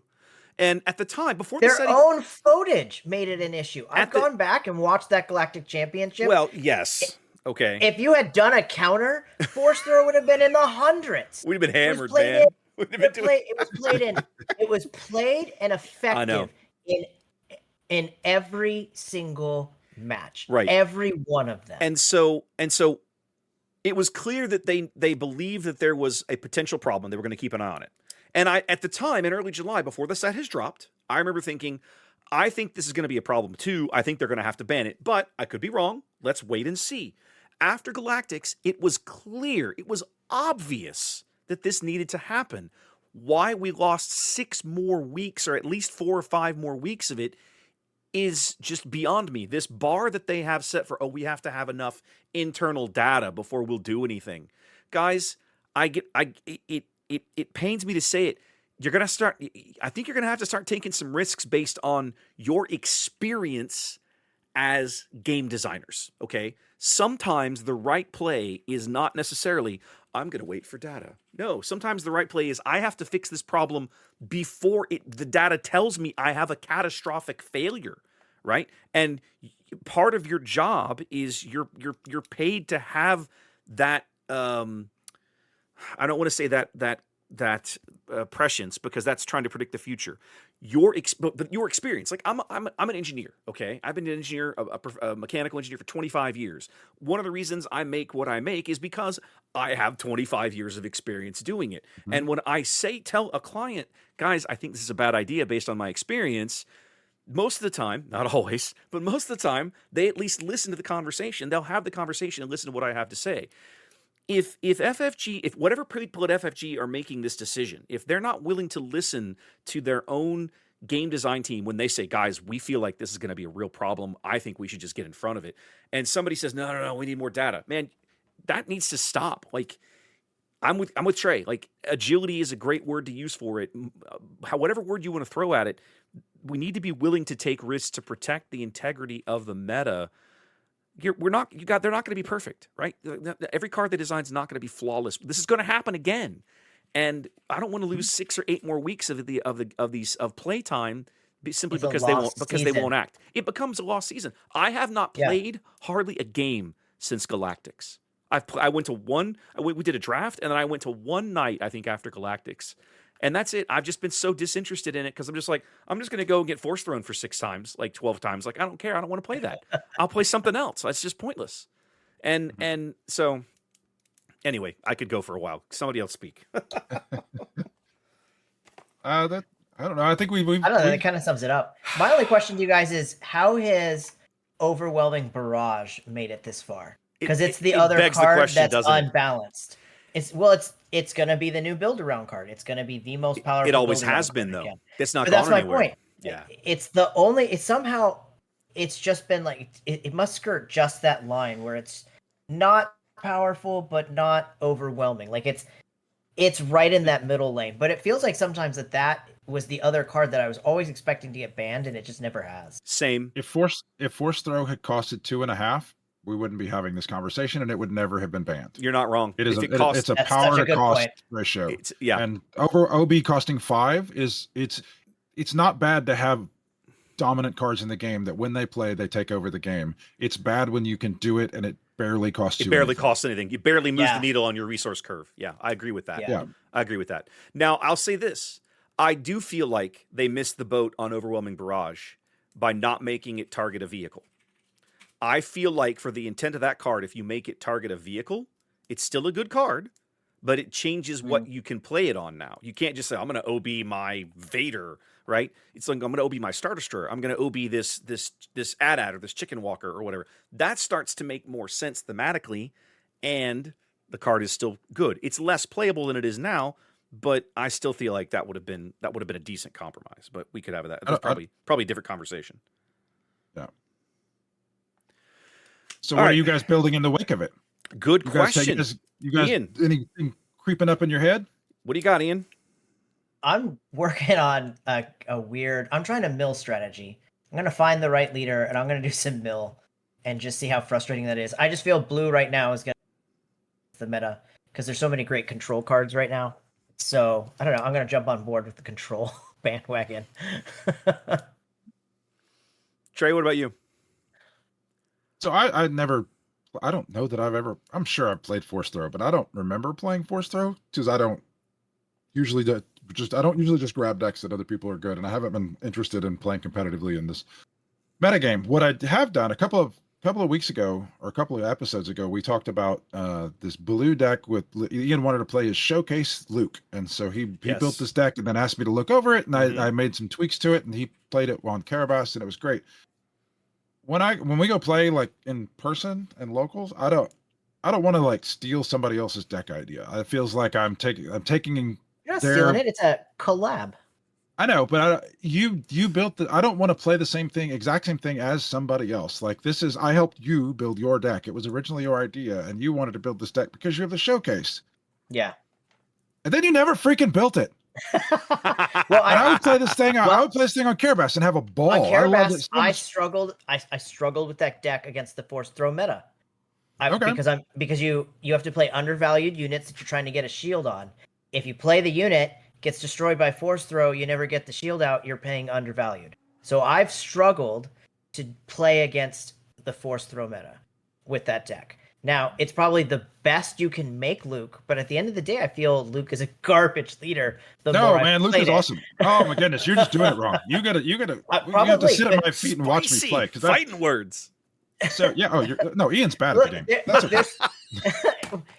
And at the time, before their own footage made it an issue. I've gone back and watched that Galactic Championship. Well, yes. Okay. If you had done a counter, Force Throw would have been in the hundreds. We'd have been hammered, man. It was played and effective in every single match. Right. Every one of them. And so it was clear that they believed that there was a potential problem. They were going to keep an eye on it. And at the time, in early July, before the set has dropped, I remember thinking, I think this is going to be a problem too. I think they're going to have to ban it, but I could be wrong. Let's wait and see. After Galactics, it was clear, it was obvious that this needed to happen. Why we lost 6 more weeks, or at least 4 or 5 more weeks of it, is just beyond me. This bar that they have set for, we have to have enough internal data before we'll do anything. Guys, it pains me to say it. I think you're going to have to start taking some risks based on your experience as game designers, okay? Sometimes the right play is not necessarily, I'm going to wait for data. No, sometimes the right play is, I have to fix this problem before the data tells me I have a catastrophic failure, right? And part of your job is you're paid to have that, I don't want to say that prescience, because that's trying to predict the future. But your experience, like I'm an engineer, okay? I've been an engineer, a mechanical engineer for 25 years. One of the reasons I make what I make is because I have 25 years of experience doing it. Mm-hmm. And when I tell a client, guys, I think this is a bad idea based on my experience, most of the time, not always, but most of the time, they at least listen to the conversation. They'll have the conversation and listen to what I have to say. if FFG, if whatever people at FFG are making this decision, if they're not willing to listen to their own game design team when they say, guys, we feel like this is going to be a real problem, I think we should just get in front of it. And somebody says, no, we need more data. Man, that needs to stop. Like, I'm with Trey. Like, agility is a great word to use for it. Whatever word you want to throw at it, we need to be willing to take risks to protect the integrity of the meta. They're not going to be perfect, right? Every card they design is not going to be flawless. This is going to happen again, and I don't want to lose 6 or 8 more weeks of play time simply because they won't act. It becomes a lost season. I have not played hardly a game since Galactics. I went to one. We did a draft, and then I went to one night, I think, after Galactics, and that's it. I've just been so disinterested in it because I'm just going to go and get Force Thrown for 6 times, like 12 times. Like, I don't care. I don't want to play that. I'll play something else. That's just pointless. And so, anyway, I could go for a while. Somebody else speak. I don't know. I think I don't know. That kind of sums it up. My only question to you guys is, how has Overwhelming Barrage made it this far? Because it's the other card that's unbalanced. It's going to be the new build around card. It's going to be the most powerful. It always has been, though. It's not. But that's my point. Yeah. It's just been like it must skirt just that line where it's not powerful but not overwhelming. Like it's right in that middle lane. But it feels like sometimes that was the other card that I was always expecting to get banned, and it just never has. Same. If Force Throw had costed 2.5. We wouldn't be having this conversation, and it would never have been banned. You're not wrong. It's a power to cost ratio. And over OB costing 5 it's not bad to have dominant cards in the game that when they play, they take over the game. It's bad when you can do it and it barely costs you anything. Costs anything. You barely move the needle on your resource curve. Yeah, I agree with that. Yeah. I agree with that. Now, I'll say this. I do feel like they missed the boat on Overwhelming Barrage by not making it target a vehicle. I feel like for the intent of that card, if you make it target a vehicle, it's still a good card, but it changes what you can play it on now. You can't just say, I'm going to OB my Vader, right? It's like, I'm going to OB my Star Destroyer. I'm going to OB this AT-AT or this Chicken Walker or whatever. That starts to make more sense thematically, and the card is still good. It's less playable than it is now, but I still feel like that would have been a decent compromise. But we could have that. That's probably a different conversation. Yeah. So what are you guys building in the wake of it? Good question. You guys Ian, anything creeping up in your head? What do you got, Ian? I'm working on I'm trying to mill strategy. I'm going to find the right leader, and I'm going to do some mill and just see how frustrating that is. I just feel blue right now is going to the meta because there's so many great control cards right now. So, I don't know. I'm going to jump on board with the control bandwagon. Trey, what about you? So I don't know that I'm sure I've played Force Throw, but I don't remember playing Force Throw because I don't usually just grab decks that other people are good, and I haven't been interested in playing competitively in this metagame. What I have done a couple of weeks ago or a couple of episodes ago, we talked about this blue deck with Ian wanted to play his Showcase Luke, and so he built this deck and then asked me to look over it, and I made some tweaks to it, and he played it on Carabas, and it was great. When we go play like in person and locals, I don't want to like steal somebody else's deck idea. It feels like I'm taking. You're not stealing it. It's a collab. I know, but you built the. I don't want to play the exact same thing as somebody else. Like I helped you build your deck. It was originally your idea, and you wanted to build this deck because you have the showcase. Yeah. And then you never freaking built it. Well, I would play this thing. I would play this thing on Carabas and have a ball. On Carabas, I struggled. I struggled with that deck against the Force Throw meta. Because you have to play undervalued units that you're trying to get a shield on. If you play the unit, gets destroyed by Force Throw, you never get the shield out. You're paying undervalued. So I've struggled to play against the Force Throw meta with that deck. Now, it's probably the best you can make Luke, but at the end of the day, I feel Luke is a garbage leader. Luke is awesome. Oh my goodness, you're just doing it wrong. You gotta you have to sit at my feet and watch me play. Fighting words. So yeah, Ian's bad at the game. That's okay.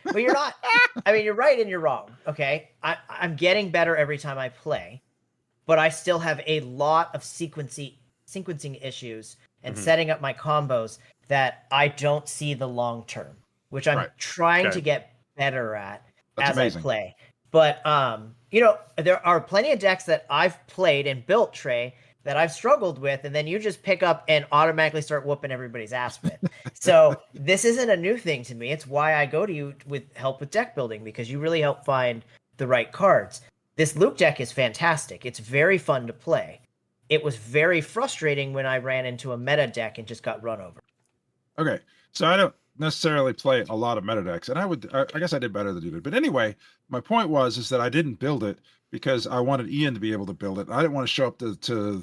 But you're not. I mean, you're right and you're wrong. Okay, I'm getting better every time I play, but I still have a lot of sequencing issues and setting up my combos that I don't see the long term, which I'm trying to get better at That's as amazing. I play. But you know, there are plenty of decks that I've played and built, Trey, that I've struggled with, and then you just pick up and automatically start whooping everybody's ass with. So this isn't a new thing to me. It's why I go to you with help with deck building, because you really help find the right cards. This Luke deck is fantastic. It's very fun to play. It was very frustrating when I ran into a meta deck and just got run over. Okay, so I don't necessarily play a lot of meta decks, and I guess I did better than you did. But anyway, my point is that I didn't build it because I wanted Ian to be able to build it. I didn't want to show up to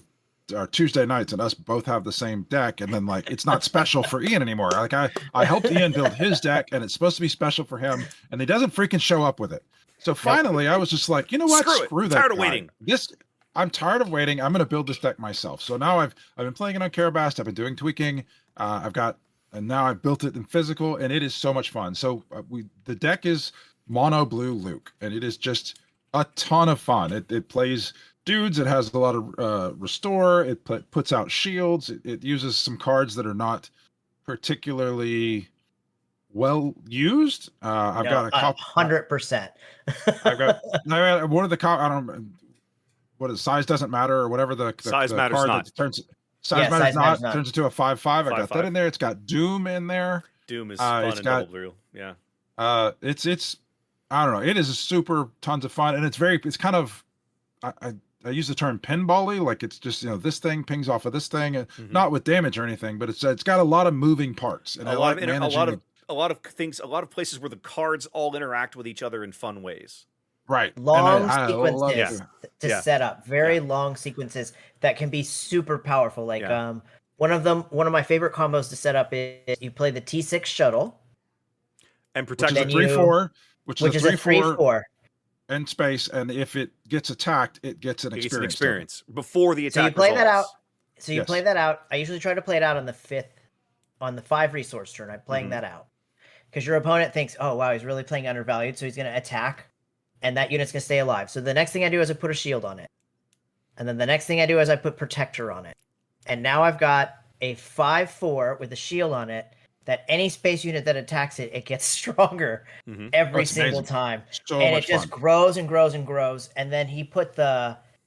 our Tuesday nights and us both have the same deck, and then like it's not special for Ian anymore. Like I helped Ian build his deck, and it's supposed to be special for him, and he doesn't freaking show up with it. So finally, I was just like, you know what? Screw that. Tired of waiting. I'm tired of waiting. I'm going to build this deck myself. So now I've been playing it on Carabast. I've been doing tweaking. And now I've built it in physical, and it is so much fun. So the deck is mono blue Luke, and it is just a ton of fun. It plays dudes. It has a lot of restore. It puts out shields. It uses some cards that are not particularly well used. I've got a couple. 100%. I've got one of the I don't. What is size doesn't matter or whatever the size matters card not. That turns size matters not turns into a 5/5. I got that in there. It's got Doom in there. Doom is fun in double blue. Yeah. It's I don't know. It is a super tons of fun, and it's kind of I use the term pinball-y, like it's just, you know, this thing pings off of this thing, and not with damage or anything, but it's got a lot of moving parts, and a lot of things, a lot of places where the cards all interact with each other in fun ways. Right. Long sequences to set up. Very long sequences that can be super powerful. Like one of my favorite combos to set up is you play the T6 shuttle. And protect the 3/4, which is a 3/4 and space, and if it gets attacked, it gets an experience before the attack. So you play that out. So you play that out. I usually try to play it out on the 5 resource turn. I'm playing that out. Because your opponent thinks, oh wow, he's really playing undervalued, so he's gonna attack. And that unit's going to stay alive. So the next thing I do is I put a shield on it. And then the next thing I do is I put protector on it. And now I've got a 5/4 with a shield on it that any space unit that attacks it, it gets stronger every single time. And it just grows and grows and grows. And then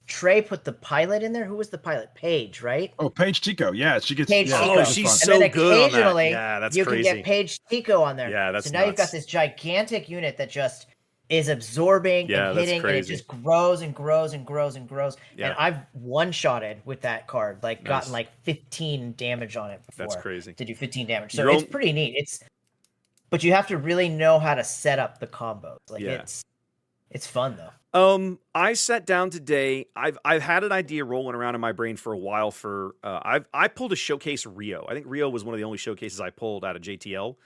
Trey put the pilot in there. Who was the pilot? Paige, right? Oh, Paige Tico. Yeah, she gets. Paige Tico. Oh, she's so good on that. Yeah, that's you crazy. You can get Paige Tico on there. Yeah, that's so now nuts. you've got this gigantic unit that just is absorbing and hitting, and it just grows and grows and grows and grows. Yeah. And I've one-shotted with that card, like gotten like 15 damage on it before. That's crazy. To do 15 damage. So it's pretty neat. But you have to really know how to set up the combos. Like it's fun though. I sat down today. I've had an idea rolling around in my brain for a while for I pulled a showcase Rio. I think Rio was one of the only showcases I pulled out of JTL.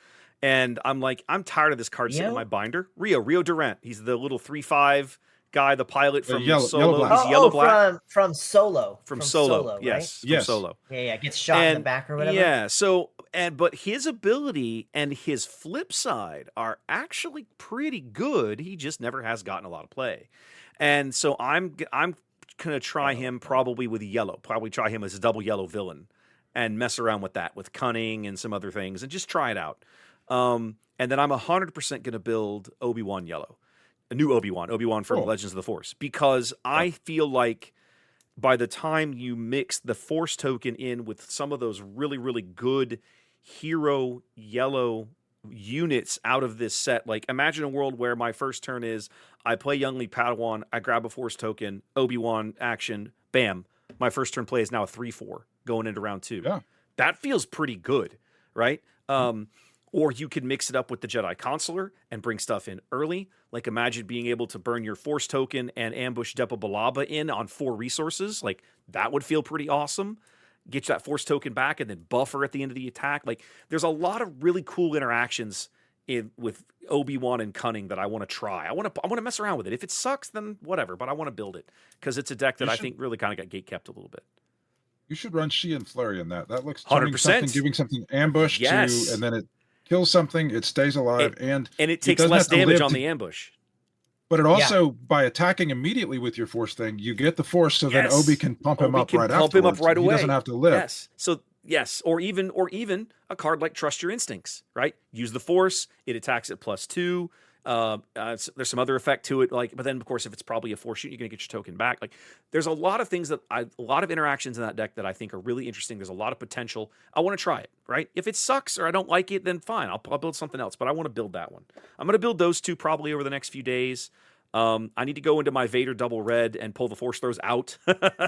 And I'm like, I'm tired of this card sitting in my binder. Rio Durant. He's the little 3/5 guy, the pilot from Solo. He's yellow black. From Solo. From Solo, right? yes. Yes. From Solo. Yeah. Gets shot in the back or whatever. Yeah. So but his ability and his flip side are actually pretty good. He just never has gotten a lot of play. And so I'm gonna try him probably with yellow. Probably try him as a double yellow villain and mess around with that, with cunning and some other things, and just try it out. And then I'm 100% going to build Obi-Wan yellow, a new Obi-Wan from Legends of the Force, because I feel like by the time you mix the Force token in with some of those really, really good hero yellow units out of this set, like imagine a world where my first turn is I play Youngly Padawan, I grab a Force token, Obi-Wan action, bam. My first turn play is now a 3/4 going into round 2. Yeah. That feels pretty good, right? Or you could mix it up with the Jedi Consular and bring stuff in early. Like imagine being able to burn your Force token and ambush Depa Balaba in on 4 resources. Like that would feel pretty awesome. Get you that Force token back and then buffer at the end of the attack. Like there's a lot of really cool interactions with Obi-Wan and Cunning that I want to try. I want to mess around with it. If it sucks, then whatever. But I want to build it because it's a deck that I think really kind of got gatekept a little bit. You should run Shi and Flurry in that. That looks 100%. Giving something ambush to, and then it kills something, it stays alive, and it takes less damage on the ambush. But it also, by attacking immediately with your Force thing, you get the Force, so then Obi can pump him up right afterwards. Pump him up right away. He doesn't have to live. Yes. So or even a card like Trust Your Instincts, right? Use the Force, it attacks at +2. There's some other effect to it, but then of course if it's probably a force shoot, you're gonna get your token back. Like there's a lot of things a lot of interactions in that deck that I think are really interesting. There's a lot of potential. I want to try it, right? If it sucks or I don't like it, then fine, I'll build something else. But I want to build that one. I'm gonna build those two probably over the next few days. I need to go into my Vader double red and pull the force throws out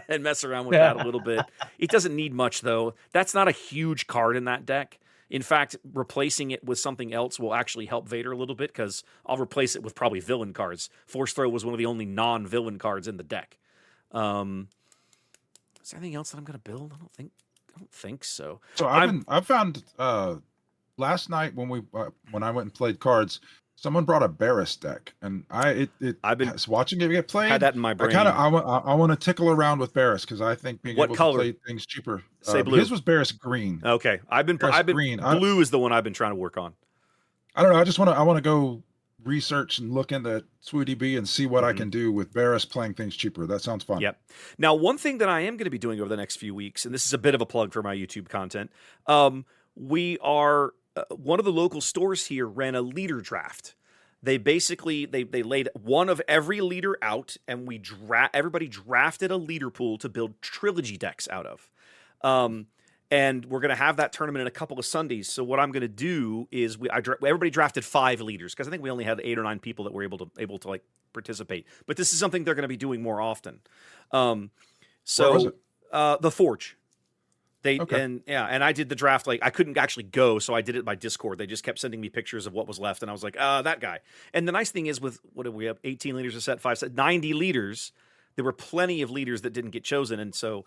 and mess around with that a little bit. It doesn't need much though. That's not a huge card in that deck. In fact, replacing it with something else will actually help Vader a little bit because I'll replace it with probably villain cards. Force Throw was one of the only non-villain cards in the deck. Is there anything else that I'm going to build? I don't think so. So I found last night when I went and played cards, someone brought a Barris deck, and I've been watching it get played. Had that in my brain. I want to tickle around with Barris because I think being able to play things cheaper. Say blue. His was Barris green. Okay, I've been green. Blue is the one I've been trying to work on. I don't know. I want to go research and look into SWODB and see what I can do with Barris playing things cheaper. That sounds fun. Yep. Now, one thing that I am going to be doing over the next few weeks, and this is a bit of a plug for my YouTube content, we are. One of the local stores here ran a leader draft. They basically they laid one of every leader out, and everybody drafted a leader pool to build trilogy decks out of. And we're going to have that tournament in a couple of Sundays. So what I'm going to do is everybody drafted 5 leaders because I think we only had 8 or 9 people that were able to like participate. But this is something they're going to be doing more often. Where was it? The Forge. Okay. And I did the draft. Like I couldn't actually go, so I did it by Discord. They just kept sending me pictures of what was left, and I was like, that guy. And the nice thing is, with what do we have? 18 leaders a set, 5 set, 90 leaders. There were plenty of leaders that didn't get chosen, and so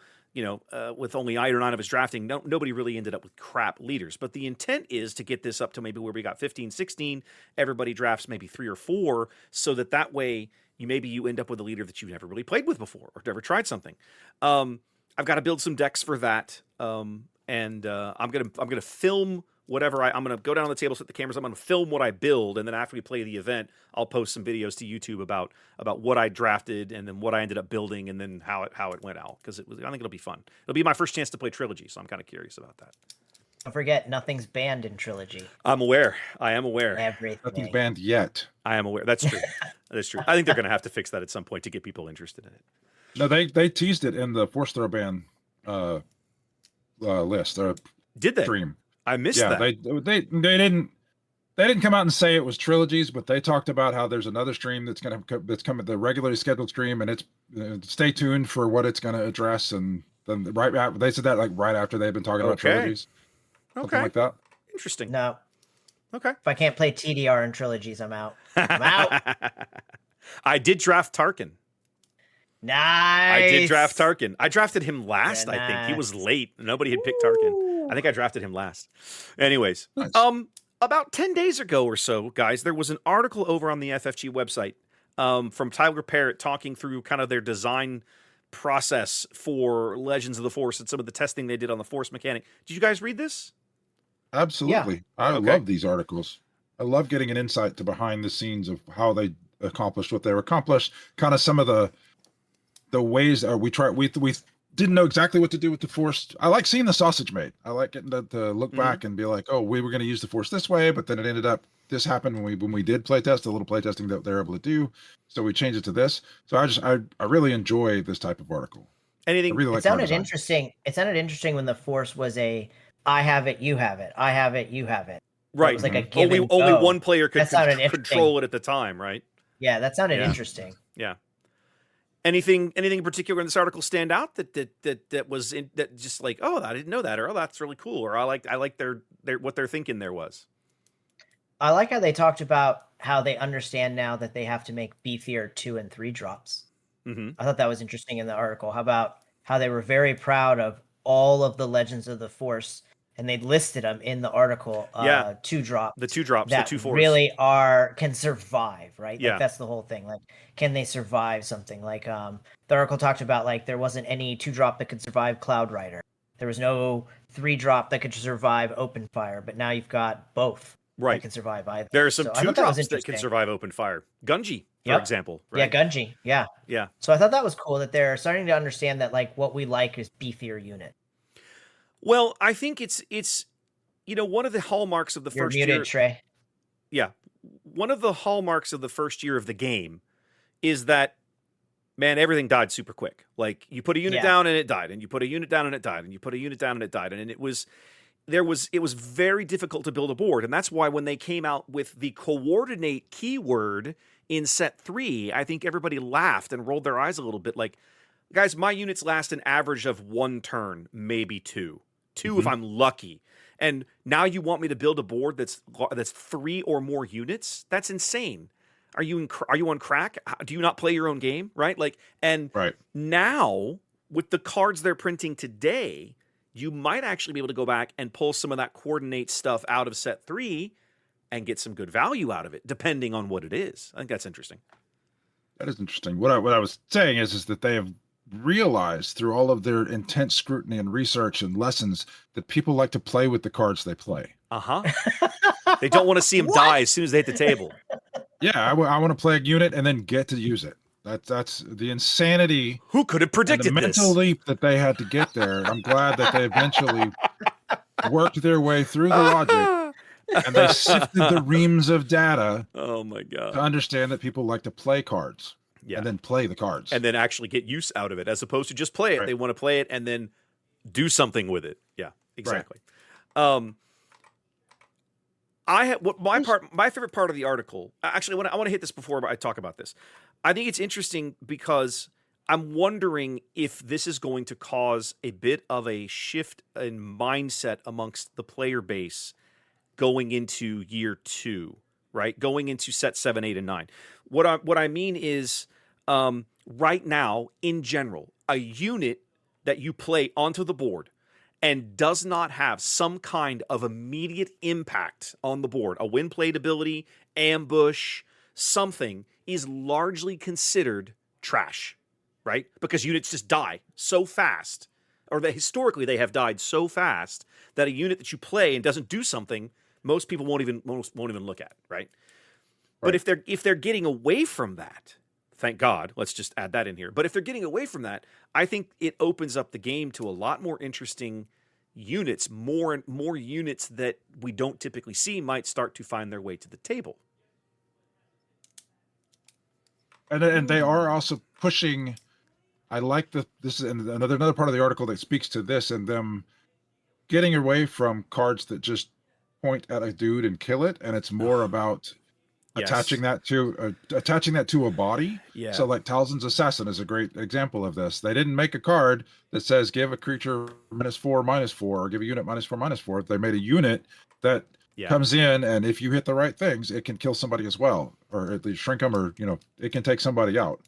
with only 8 or 9 of us drafting, nobody really ended up with crap leaders. But the intent is to get this up to maybe where we got 15, 16. Everybody drafts maybe 3 or 4, so that way you end up with a leader that you've never really played with before or never tried something. I've got to build some decks for that, and I'm gonna film whatever I'm gonna go down on the table, set the cameras. I'm gonna film what I build, and then after we play the event, I'll post some videos to YouTube about what I drafted and then what I ended up building, and then how it went out because I think it'll be fun. It'll be my first chance to play Trilogy, so I'm kind of curious about that. Don't forget, nothing's banned in Trilogy. I'm aware. I am aware. Everything. Nothing's banned yet. I am aware. That's true. That's true. I think they're gonna have to fix that at some point to get people interested in it. No, they teased it in the Force Throw ban list. Did they? Stream. I missed that. They didn't come out and say it was trilogies, but they talked about how there's another stream that's coming, the regularly scheduled stream, and it's stay tuned for what it's going to address. And then right after they said that, like right after they've been talking about trilogies, something like that. Interesting. No. Okay. If I can't play TDR in Trilogies, I'm out. I'm out. I did draft Tarkin. Nice. I did draft Tarkin. I drafted him last, I think. He was late. Nobody had picked Tarkin. I think I drafted him last. Anyways, nice. About 10 days ago or so, guys, there was an article over on the FFG website from Tyler Parrott talking through kind of their design process for Legends of the Force and some of the testing they did on the Force mechanic. Did you guys read this? Absolutely. Yeah. I Okay. love these articles. I love getting an insight to behind the scenes of how they accomplished what they accomplished, kind of some of the ways we didn't know exactly what to do with the Force. I like seeing the sausage made. I like getting to look back and be like, oh, we were going to use the Force this way, but then it ended up this happened when we did playtest, a little playtesting that they're able to do. So we changed it to this. So I really enjoy this type of article. Anything? Really it sounded interesting. It sounded interesting when the Force was I have it, you have it. I have it, you have it. Right. It was like a give only and go. one player could That control it at the time, right? Yeah, that sounded interesting. Yeah. Anything in particular in this article stand out that was that just like, oh, I didn't know that, or oh, that's really cool, or I like their what they're thinking there was. I like how they talked about how they understand now that they have to make beefier 2 and 3 drops. Mm-hmm. I thought that was interesting in the article. How about how they were very proud of all of the Legends of the Force, and they listed them in the article. 2 drops. The 2 drops, that the 2 force. really can survive, right? Yeah. Like, that's the whole thing. Like, can they survive something? Like, the article talked about, like, there wasn't any 2 drop that could survive Cloud Rider. There was no 3 drop that could survive Open Fire, but now you've got both. Right. That can survive either. There are some 2 drops that can interesting. survive Open Fire. Gunji, for example. Right? Yeah, Gunji. Yeah. Yeah. So I thought that was cool that they're starting to understand that, like, what we like is beefier unit. Well, I think it's one of the hallmarks of the You're first muted, year. Trey. Yeah. one of the hallmarks of the first year of the game is that, man, everything died super quick. Like you put a unit down and it died, and you put a unit down and it died, and you put a unit down and it died, and it was very difficult to build a board. And that's why when they came out with the coordinate keyword in set 3, I think everybody laughed and rolled their eyes a little bit. Like, guys, my units last an average of 1 turn, maybe 2 if I'm lucky. And now you want me to build a board that's 3 or more units? That's insane. Are you on crack? Do you not play your own game? Right? Like, and now with the cards they're printing today, you might actually be able to go back and pull some of that coordinate stuff out of set 3 and get some good value out of it, depending on what it is. I think that's interesting. That is interesting. What I was saying is that they have realized through all of their intense scrutiny and research and lessons that people like to play with the cards they play. They don't want to see them die as soon as they hit the table. Yeah, I want to play a unit and then get to use it. That's the insanity. Who could have predicted and the this? mental leap that they had to get there. I'm glad that they eventually worked their way through the logic and they sifted the reams of data. Oh my God. To understand that people like to play cards. Yeah. And then play the cards. And then actually get use out of it as opposed to just play it. Right. They want to play it and then do something with it. Yeah, exactly. Right. My favorite part of the article, actually, I want to hit this before I talk about this. I think it's interesting because I'm wondering if this is going to cause a bit of a shift in mindset amongst the player base going into year 2, right? Going into set 7, 8, and 9. What I mean is, right now, in general, a unit that you play onto the board and does not have some kind of immediate impact on the board, a win plate ability, ambush, something, is largely considered trash, right? Because units just die so fast, or that historically they have died so fast that a unit that you play and doesn't do something, most people won't even look at, right? But if they're getting away from that, thank God, let's just add that in here. But if they're getting away from that, I think it opens up the game to a lot more interesting units, more and more units that we don't typically see might start to find their way to the table. And they are also pushing. I like this is another part of the article that speaks to this and them getting away from cards that just point at a dude and kill it, and it's more about attaching that to a body. Yeah. So like Talzin's Assassin is a great example of this. They didn't make a card that says give a creature -4/-4 or give a unit -4/-4. They made a unit that comes in, and if you hit the right things, it can kill somebody as well, or at least shrink them, or it can take somebody out.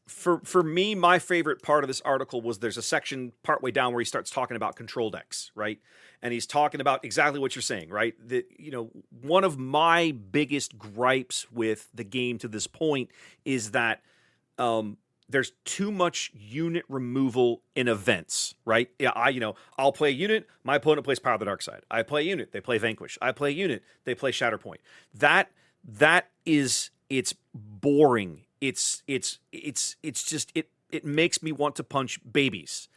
For me, my favorite part of this article was there's a section partway down where he starts talking about control decks, right? And he's talking about exactly what you're saying, right? That, one of my biggest gripes with the game to this point is that there's too much unit removal in events, right? Yeah, I'll play a unit, my opponent plays Power of the Dark Side. I play a unit, they play Vanquish. I play a unit, they play Shatterpoint. It's boring. It's just it makes me want to punch babies.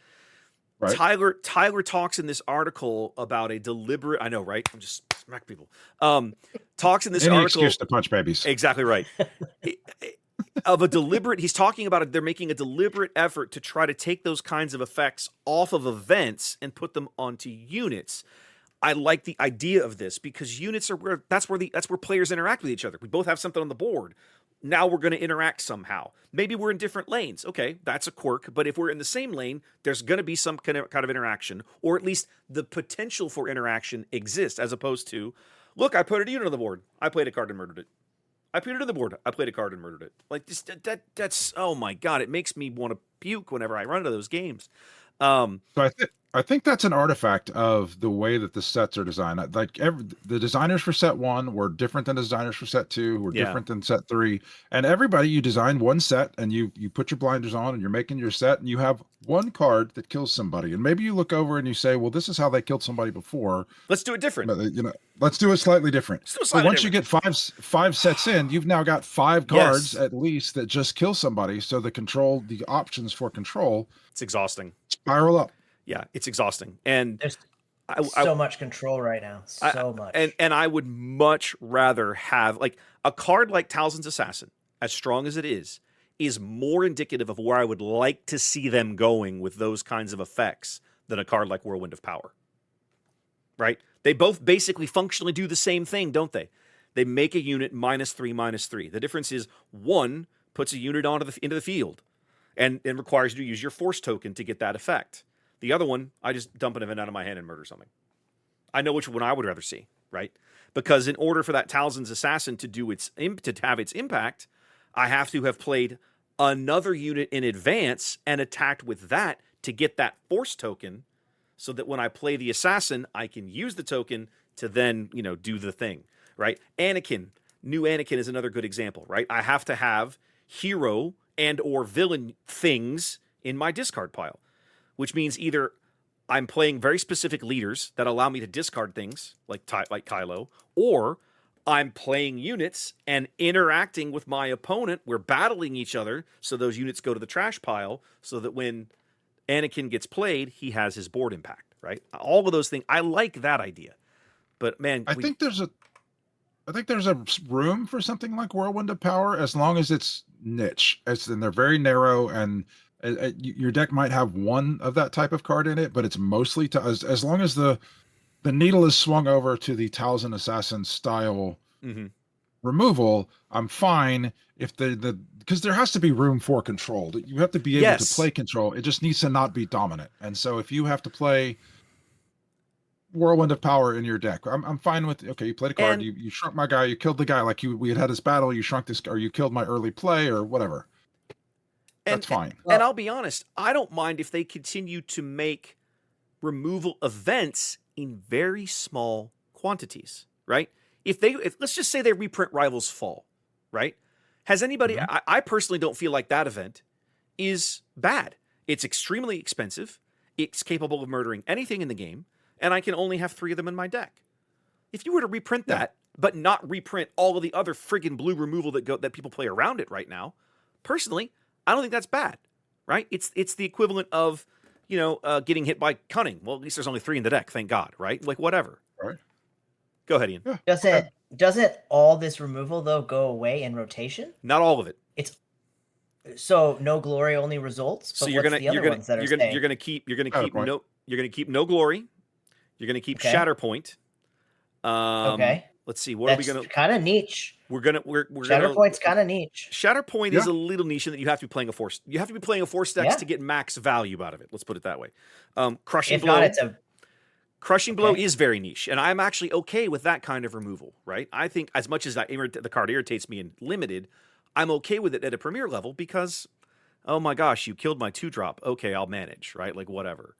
Right. Tyler talks in this article about a deliberate. I know, right? I'm just smack people. Talks in this article. Excuse to punch babies. Exactly right. Of a deliberate. He's talking about it. They're making a deliberate effort to try to take those kinds of effects off of events and put them onto units. I like the idea of this because units are that's where players interact with each other. We both have something on the board. Now we're going to interact somehow. Maybe we're in different lanes. Okay, that's a quirk. But if we're in the same lane, there's going to be some kind of interaction, or at least the potential for interaction exists, as opposed to, look, I put a unit on the board. I played a card and murdered it. I put it on the board. I played a card and murdered it. Like this, that's oh my God, it makes me want to puke whenever I run into those games. So I think that's an artifact of the way that the sets are designed. Like the designers for set 1 were different than the designers for set 2, were different than set 3. And everybody, you design one set and you put your blinders on and you're making your set and you have one card that kills somebody. And maybe you look over and you say, well, this is how they killed somebody before. Let's do it different. Let's do it slightly different. So once you get five sets in, you've now got 5 cards at least that just kill somebody. So the options for control, it's exhausting. Spiral up. Yeah, it's exhausting. And So much control right now. So much. And I would much rather have like a card like Talzin's Assassin, as strong as it is more indicative of where I would like to see them going with those kinds of effects than a card like Whirlwind of Power. Right? They both basically functionally do the same thing, don't they? They make a unit -3/-3. The difference is one puts a unit into the field and requires you to use your force token to get that effect. The other one, I just dump an event out of my hand and murder something. I know which one I would rather see, right? Because in order for that Talzin's Assassin to do to have its impact, I have to have played another unit in advance and attacked with that to get that force token, so that when I play the assassin, I can use the token to then, do the thing, right? New Anakin is another good example, right? I have to have hero and or villain things in my discard pile, which means either I'm playing very specific leaders that allow me to discard things like Kylo, or I'm playing units and interacting with my opponent. We're battling each other, so those units go to the trash pile, so that when Anakin gets played, he has his board impact, right? All of those things. I like that idea. But man, I think there's a room for something like Whirlwind of Power, as long as it's niche. And they're very narrow, and your deck might have one of that type of card in it, but it's mostly as long as the needle is swung over to the Talzin Assassin style removal, I'm fine. If because there has to be room for control. You have to be able to play control. It just needs to not be dominant. And so if you have to play Whirlwind of Power in your deck, I'm fine with, okay, you played a card, you shrunk my guy, you killed the guy, like we had this battle, you shrunk this, or you killed my early play, or whatever. That's fine. And I'll be honest, I don't mind if they continue to make removal events in very small quantities, right? If let's just say they reprint Rivals Fall, right? Has anybody, I personally don't feel like that event is bad. It's extremely expensive. It's capable of murdering anything in the game, and I can only have 3 of them in my deck. If you were to reprint that, but not reprint all of the other friggin' blue removal that people play around it right now, personally, I don't think that's bad, right? It's the equivalent of, getting hit by Cunning. Well, at least there's only 3 in the deck, thank God, right? Like, whatever. Right. Go ahead, Ian. Yeah. Doesn't all this removal though go away in rotation? Not all of it. So no glory, only results. But So you're gonna keep no glory. You're gonna keep Shatterpoint. Okay. Let's see. What are we gonna? Kind of niche. We're Shatterpoint's kind of niche. Shatterpoint is a little niche in that you have to be playing a force. You have to be playing a force decks to get max value out of it. Let's put it that way. Crushing if Blow. Not, it's Crushing Blow is very niche, and I'm actually okay with that kind of removal, right? I think as much as the card irritates me in limited, I'm okay with it at a premier level because, oh my gosh, you killed my 2-drop. Okay, I'll manage, right? Like, whatever.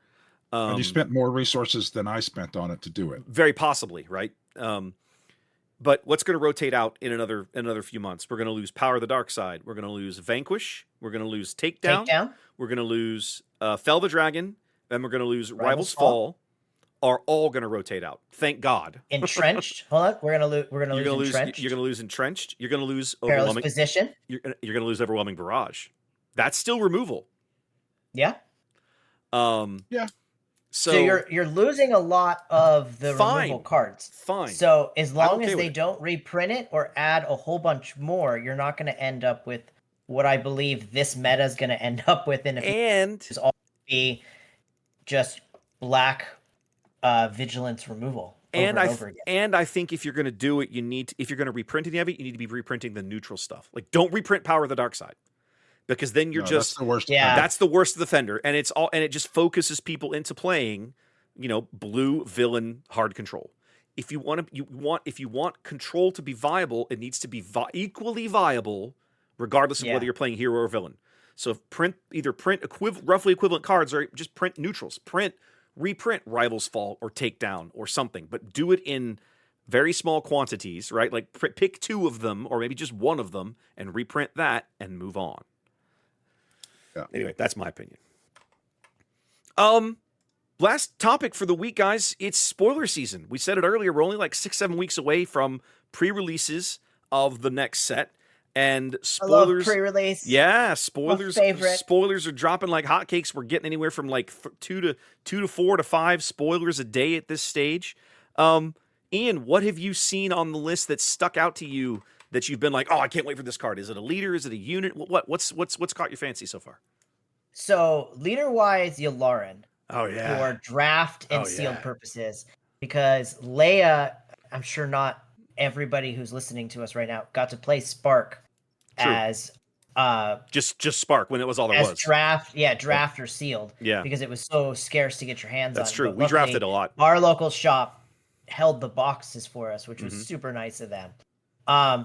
And you spent more resources than I spent on it to do it. Very possibly, right? But what's going to rotate out in another few months? We're going to lose Power of the Dark Side. We're going to lose Vanquish. We're going to lose Takedown. We're going to lose Fell the Dragon. Then we're going to lose Rivals Fall. Are all going to rotate out. Thank God. Entrenched. Hold on. We're going to lose Entrenched. You're going to lose Entrenched. You're going to lose Perilous Overwhelming Position. You're going to lose Overwhelming Barrage. That's still removal. Yeah. Yeah. So you're losing a lot of the removal cards. Fine. So as long as they don't reprint it or add a whole bunch more, you're not going to end up with what I believe this meta is going to end up with in a few years. All be just black vigilance removal over and over again. And I think if you're going to do it, if you're going to reprint any of it, you need to be reprinting the neutral stuff. Like, don't reprint Power of the Dark Side, because then that's the worst. Yeah, that's the worst of the Fender, and it just focuses people into playing, blue villain hard control. If you want control to be viable, it needs to be equally viable, regardless of whether you're playing hero or villain. So either print roughly equivalent cards, or just print neutrals. Reprint Rivals Fall or Takedown or something, but do it in very small quantities, right? Like pick 2 of them, or maybe just 1 of them, and reprint that and move on. Yeah. Anyway, that's my opinion. Last topic for the week, guys. It's spoiler season. We said it earlier. We're only like 6-7 weeks away from pre-releases of the next set. And I love spoilers, pre-release. yeah, My spoilers. favorite. Spoilers are dropping like hotcakes. We're getting anywhere from like 2 to 4 to 5 spoilers a day at this stage. Ian, what have you seen on the list that stuck out to you that you've been like, oh, I can't wait for this card? Is it a leader? Is it a unit? What's caught your fancy so far? So leader-wise, Yularen Oh yeah, for draft and Oh, sealed yeah. purposes, because Leia, I'm sure not everybody who's listening to us right now got to play Spark True. as just Spark when it was all there was. draft or sealed, Yeah. because it was so scarce to get your hands on. That's true. But We drafted luckily, a lot. Our local shop held the boxes for us, which was Mhm. super nice of them.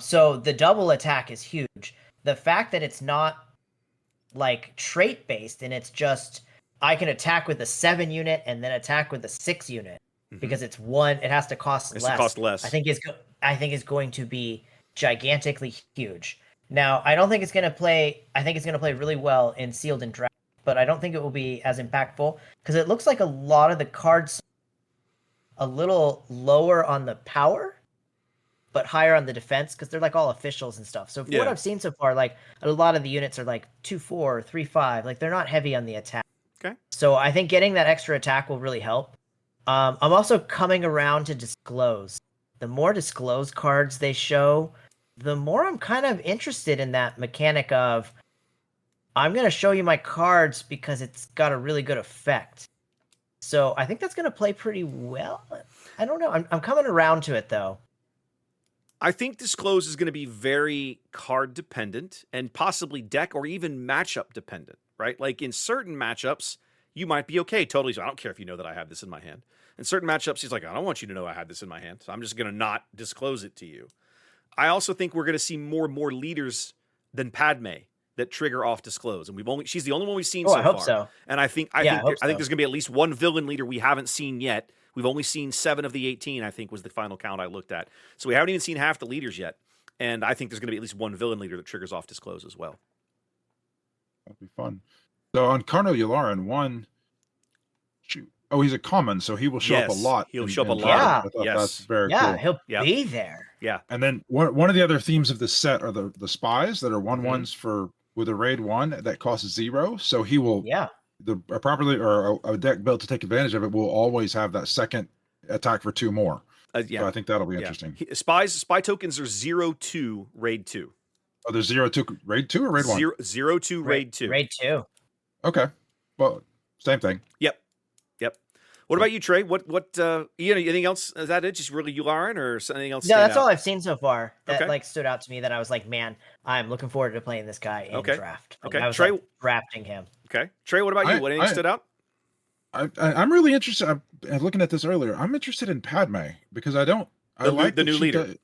So the double attack is huge. The fact that it's not like trait based and it's just I can attack with a 7 unit and then attack with a 6 unit Mhm. because it has to cost It's less. to cost less. I think it's going to be gigantically huge. Now, I don't think it's going to play. I think it's going to play really well in sealed and draft, but I don't think it will be as impactful because it looks like a lot of the cards a little lower on the power, but higher on the defense because they're like all officials and stuff. So for what Yeah. I've seen so far, like a lot of the units are like 2/4, 3/5. Like they're not heavy on the attack. Okay. So I think getting that extra attack will really help. I'm also coming around to disclose. The more disclose cards they show, the more I'm kind of interested in that mechanic of I'm going to show you my cards because it's got a really good effect. So I think that's going to play pretty well. I don't know. I'm coming around to it though. I think Disclose is going to be very card dependent and possibly deck or even matchup dependent, right? Like in certain matchups, you might be okay. Totally. So I don't care if you know that I have this in my hand. In certain matchups, he's like, I don't want you to know I had this in my hand. So I'm just going to not disclose it to you. I also think we're going to see more and more leaders than Padme that trigger off Disclose. And she's the only one we've seen so far. I hope so. And I think hope there's so. going to be at least one villain leader we haven't seen yet. We've only seen 7 of the 18, I think was the final count I looked at. So we haven't even seen half the leaders yet. And I think there's going to be at least one villain leader that triggers off Disclose as well. That'd be fun. So on Carno Yularen, he's a common, so he will show up a lot. He'll show up a lot. Yeah. I thought Yes. that's very cool. He'll Yep. be there. Yeah. And then one of the other themes of this set are the spies that are 1/1s Mm-hmm. for with a raid 1 that costs 0. So he will a deck built to take advantage of it will always have that second attack for 2 more. Yeah. So I think that'll be interesting. Spy tokens are 0/2 raid 2. Oh, there's 0/2 raid 2 or raid 1? 0/2 raid 2. Raid 2. Okay. Well, same thing. Yep. What about you, Trey? What anything else? Is that it? Just really Yularen or anything else? No, that's all I've seen so far. That Okay. stood out to me that I was like, man, I'm looking forward to playing this guy in draft. Like, Okay. I was Trey, drafting him. Okay. Trey, what about you? What anything stood out? I'm really interested. I'm looking at this earlier. I'm interested in Padme because I like the new leader.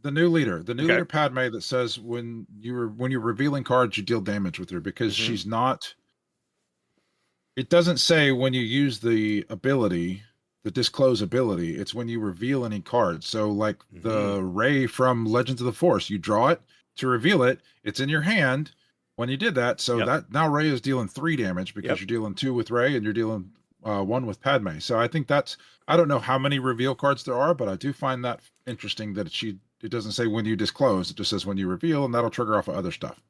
The new leader Padme that says when you're revealing cards, you deal damage with her because she's not. It doesn't say when you use the ability, the disclose ability. It's when you reveal any cards. So like the Rey from Legends of the Force, you draw it to reveal it. It's in your hand when you did that. So that now Rey is dealing 3 damage because you're dealing 2 with Rey and you're dealing 1 with Padme. So I think I don't know how many reveal cards there are, but I do find that interesting that it doesn't say when you disclose, it just says when you reveal, and that'll trigger off of other stuff.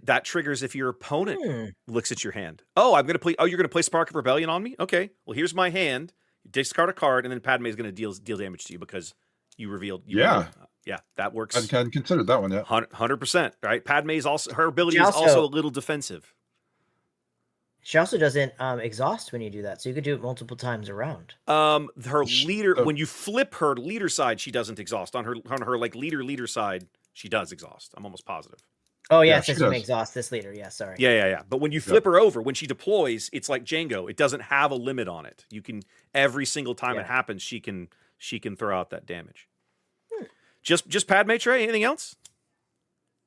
That triggers if your opponent looks at your hand. Oh, you're gonna play Spark of Rebellion on me? Okay. Well, here's my hand. You discard a card, and then Padme is gonna deal damage to you because you revealed. That works. I hadn't considered that one yet. 100%. Right. Padme is also her ability is also a little defensive. She also doesn't exhaust when you do that, so you could do it multiple times around. Her leader, when you flip her leader side, she doesn't exhaust. On her like leader side, she does exhaust. I'm almost positive. Oh yeah, it says you may exhaust this leader. Yeah, sorry. Yeah. But when you flip her over, when she deploys, it's like Django. It doesn't have a limit on it. You can every single time it happens, she can throw out that damage. Just Padme, Trey. Anything else?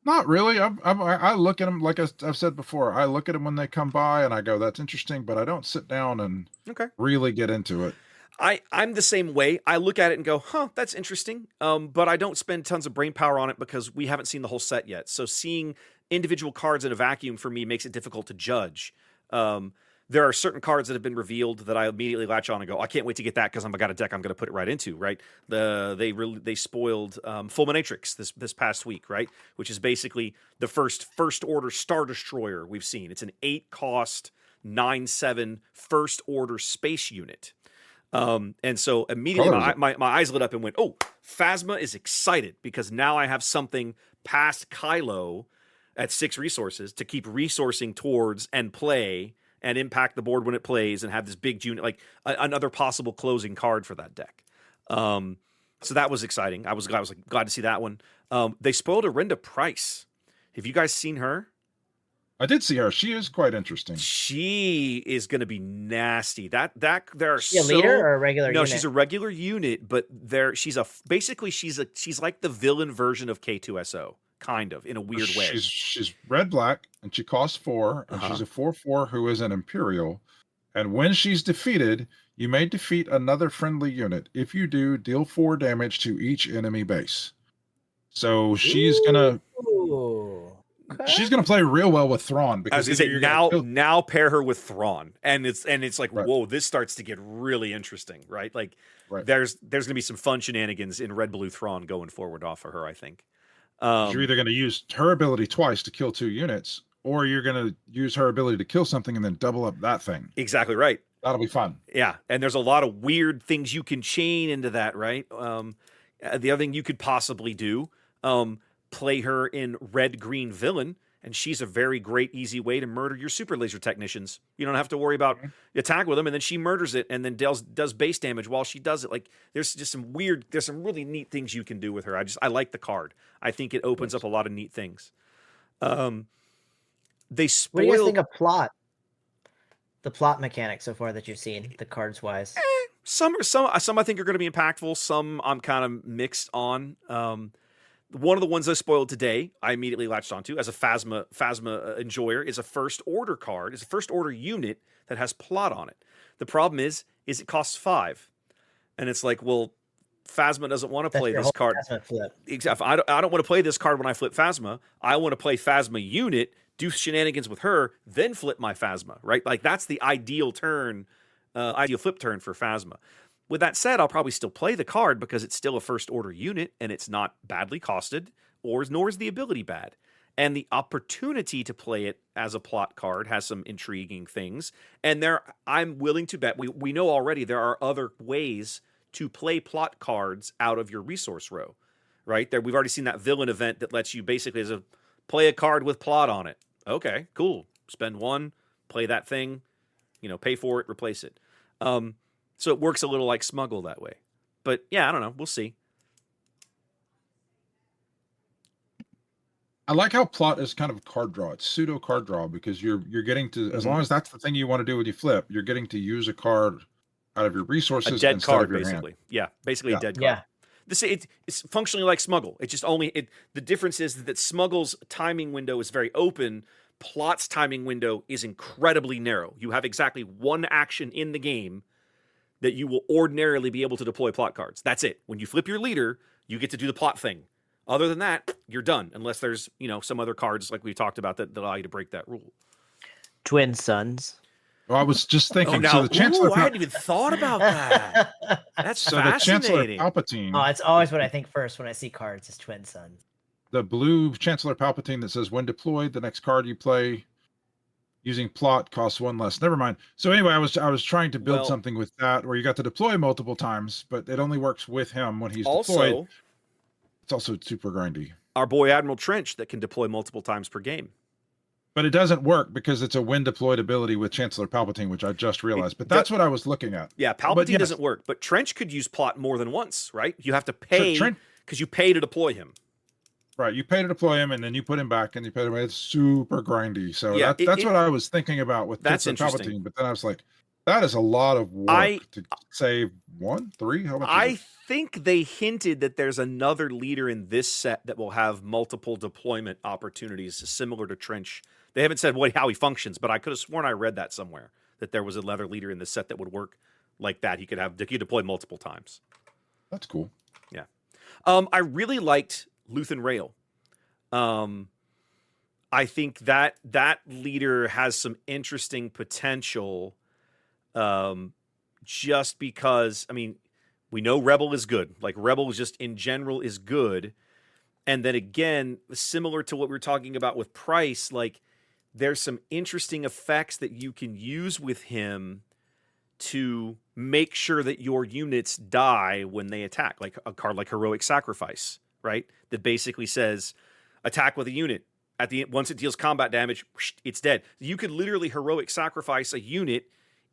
Not really. I look at them like I've said before. I look at them when they come by and I go, "That's interesting," but I don't sit down and really get into it. I'm the same way. I look at it and go, "Huh, that's interesting," but I don't spend tons of brain power on it because we haven't seen the whole set yet. So seeing individual cards in a vacuum for me makes it difficult to judge. there are certain cards that have been revealed that I immediately latch on and go, I can't wait to get that because I've got a deck I'm going to put it right into, right? They spoiled Fulminatrix this past week, right? Which is basically the first order Star Destroyer we've seen. It's an 8-cost 9/7 first order space unit. And so immediately my eyes lit up and went, oh, Phasma is excited because now I have something past Kylo at 6 resources to keep resourcing towards and play and impact the board when it plays and have this big unit, like another possible closing card for that deck. So that was exciting. I was glad to see that one. They spoiled Arenda Price. Have you guys seen her? I did see her. She is quite interesting. She is going to be nasty. There are Is she a leader or a regular unit? No, she's a regular unit, but she's like the villain version of K2SO, kind of, in a weird way. She's red black and she costs 4, and she's a 4/4 who is an Imperial. And when she's defeated, you may defeat another friendly unit. If you do, deal 4 damage to each enemy base. So she's gonna play real well with Thrawn, because now pair her with Thrawn, and it's like, whoa, this starts to get really interesting, right? Like there's gonna be some fun shenanigans in red blue Thrawn going forward off of her, I think. You're either gonna use her ability twice to kill 2 units, or you're gonna use her ability to kill something and then double up that thing. Exactly right. That'll be fun. Yeah, and there's a lot of weird things you can chain into that, right? The other thing you could possibly do, play her in red-green villain, and she's a very great, easy way to murder your super laser technicians. You don't have to worry about attack with them, and then she murders it, and then does base damage while she does it. Like, there's some really neat things you can do with her. I like the card. I think it opens up a lot of neat things. They spoiled... What do you guys think of plot? The plot mechanics so far that you've seen, the cards wise. Some I think are going to be impactful. Some I'm kind of mixed on. One of the ones I spoiled today, I immediately latched onto as a Phasma enjoyer, is a first order card. It's a first order unit that has plot on it. The problem is it costs 5, and it's like, well, Phasma doesn't want to play this card. Exactly. I don't want to play this card when I flip Phasma. I want to play Phasma unit, do shenanigans with her, then flip my Phasma, right? Like, that's the ideal flip turn for Phasma. With that said, I'll probably still play the card because it's still a first order unit and it's not badly costed, nor is the ability bad. And the opportunity to play it as a plot card has some intriguing things. And I'm willing to bet, we know already there are other ways to play plot cards out of your resource row, right? We've already seen that villain event that lets you basically play a card with plot on it. Okay, cool. Spend 1, play that thing, pay for it, replace it. So it works a little like Smuggle that way. But yeah, I don't know. We'll see. I like how plot is kind of card draw. It's pseudo card draw, because you're getting to, as long as that's the thing you want to do when you flip, you're getting to use a card out of your resources. A dead card, basically. Yeah, basically a dead card. Yeah. It's functionally like Smuggle. It just the difference is that Smuggle's timing window is very open. Plot's timing window is incredibly narrow. You have exactly 1 action in the game that you will ordinarily be able to deploy plot cards. That's it. When you flip your leader, you get to do the plot thing. Other than that, you're done, unless there's some other cards like we talked about that allow you to break that rule. Twin Sons. Well, I was just thinking. So the Chancellor, I hadn't even thought about that. That's fascinating. The Chancellor Palpatine. Oh, it's always what I think first when I see cards is Twin Sons. The blue Chancellor Palpatine that says, when deployed, the next card you play using plot costs 1 less. Never mind. So anyway, I was trying to build something with that where you got to deploy multiple times, but it only works with him when he's deployed. It's also super grindy. Our boy Admiral Trench that can deploy multiple times per game. But it doesn't work because it's a when deployed ability with Chancellor Palpatine, which I just realized. But that's what I was looking at. Yeah, Palpatine doesn't work, but Trench could use plot more than once, right? You have to pay because you pay to deploy him. Right, you pay to deploy him, and then you put him back, and you put him away. It's super grindy. So that's what I was thinking about with Palpatine. But then I was like, that is a lot of work to save 1, 3. How much? I think they hinted that there's another leader in this set that will have multiple deployment opportunities, similar to Trench. They haven't said how he functions, but I could have sworn I read that somewhere, that there was another leader in this set that would work like that. He could deploy multiple times. That's cool. Yeah. I really liked Luthen Rail. I think that leader has some interesting potential. Just because, I mean, we know Rebel is good. Like Rebel just in general is good. And then again, similar to what we were talking about with Price, like there's some interesting effects that you can use with him to make sure that your units die when they attack, like a card like Heroic Sacrifice, right? That basically says attack with a unit. At the once it deals combat damage, it's dead. You could literally Heroic Sacrifice a unit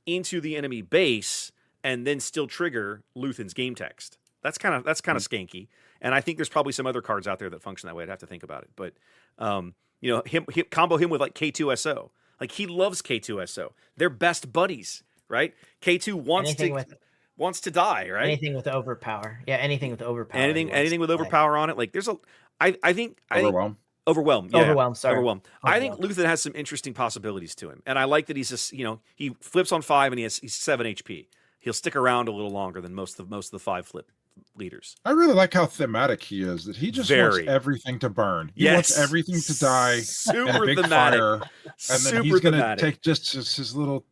into the enemy base and then still trigger Luthen's game text. That's kind of skanky. And I think there's probably some other cards out there that function that way. I'd have to think about it. But him combo him with like K2SO. Like he loves K2SO. They're best buddies, right? K2 wants to die, right? Anything with overpower. Yeah, anything with overpower. Anything with overpower on it. Like there's I think Overwhelm. Yeah. Overwhelm, sorry. Overwhelm. I think Luthen has some interesting possibilities to him. And I like that he's just, he flips on 5 and he's 7 HP. He'll stick around a little longer than most of the 5 flip leaders. I really like how thematic he is, that he just wants everything to burn. He wants everything to die in a big fire. And then he's going to take just his little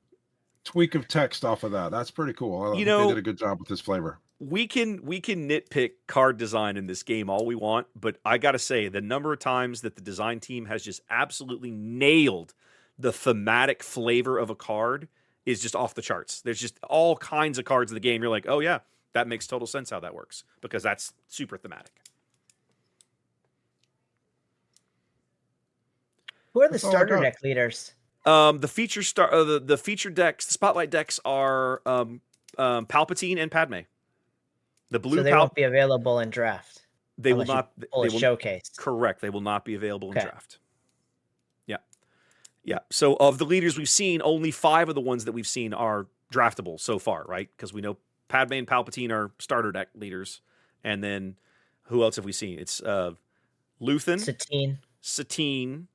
tweak of text off of that. That's pretty cool. I think they did a good job with his flavor. We can nitpick card design in this game all we want, but I got to say the number of times that the design team has just absolutely nailed the thematic flavor of a card is just off the charts. There's just all kinds of cards in the game. You're like, oh yeah, that makes total sense how that works because that's super thematic. Who are the starter deck leaders? The feature decks, the spotlight decks are Palpatine and Padme. The blue, so they won't be available in draft. They will not. They will showcase. Correct. They will not be available in draft. Yeah. So of the leaders we've seen, only 5 of the ones that we've seen are draftable so far, right? Because we know Padme and Palpatine are starter deck leaders, and then who else have we seen? It's Luthen, Satine.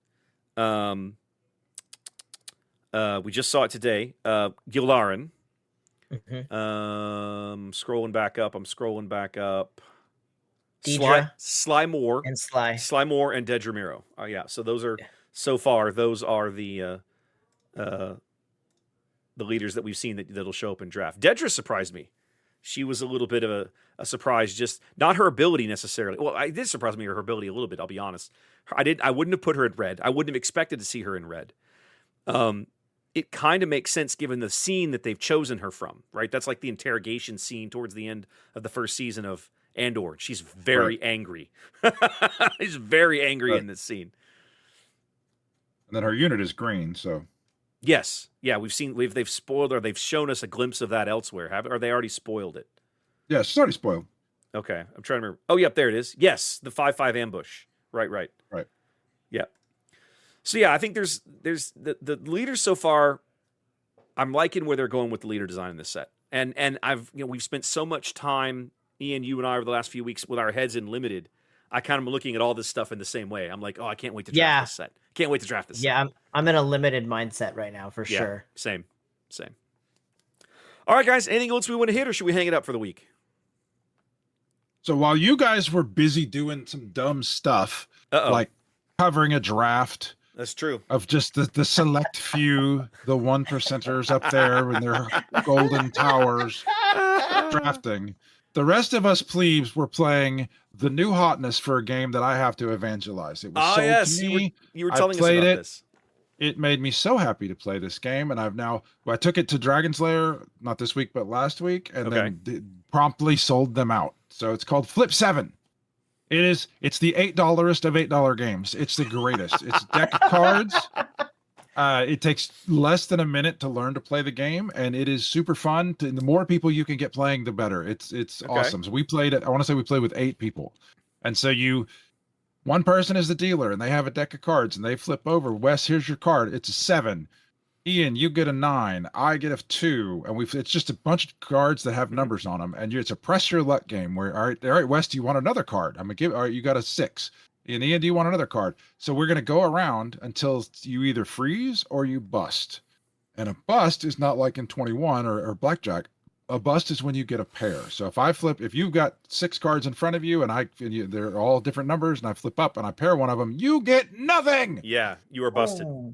We just saw it today. Gildarin. Mm-hmm. Scrolling back up. Deidre Moore and Sly Moore and Dedra Miro. Oh yeah, so those are so far. Those are the leaders that we've seen that'll show up in draft. Dedra surprised me. She was a little bit of a surprise. Just not her ability necessarily. Well, I did surprise me her ability a little bit. I'll be honest. I wouldn't have put her in red. I wouldn't have expected to see her in red. It kind of makes sense given the scene that they've chosen her from, right? That's like the interrogation scene towards the end of the first season of Andor. She's very angry. She's very angry in this scene. And then her unit is green, so. Yes. Yeah, they've spoiled, or they've shown us a glimpse of that elsewhere. Or they already spoiled it? Yeah, she's already spoiled. Okay. I'm trying to remember. Oh, yep, there it is. Yes, the 5/5 ambush. Right. Yeah. So yeah, I think there's the leaders so far. I'm liking where they're going with the leader design in this set, and we've spent so much time, Ian, you and I, over the last few weeks with our heads in limited. I kind of am looking at all this stuff in the same way. I'm like, oh, I can't wait to draft this set. Can't wait to draft this. Yeah, I'm in a limited mindset right now for sure. Same. All right, guys. Anything else we want to hit, or should we hang it up for the week? So while you guys were busy doing some dumb stuff, like covering a draft. That's true. Of just the select few, the 1%ers up there in their golden towers drafting. The rest of us plebes were playing the new hotness for a game that I have to evangelize. It was sold to me. You were telling us about this. It made me so happy to play this game, and I took it to Dragon's Lair, not this week, but last week, and then promptly sold them out. So it's called Flip 7. It's the $8 of $8 games. It's the greatest. It's a deck of cards. It takes less than a minute to learn to play the game, and it is super fun. The more people you can get playing, the better. It's awesome. So we played it. I want to say we played with 8 people, and so one person is the dealer, and they have a deck of cards, and they flip over. Wes, here's your card. It's a 7. Ian, you get a 9. I get a 2, and it's just a bunch of cards that have numbers on them, and it's a press your luck game. Where all right, Wes, do you want another card? I'm gonna give. All right, you got a 6. And Ian, do you want another card? So we're gonna go around until you either freeze or you bust. And a bust is not like in 21 or blackjack. A bust is when you get a pair. So if you've got 6 cards in front of you they're all different numbers, and I flip up and I pair one of them, you get nothing. Yeah, you are busted. Oh.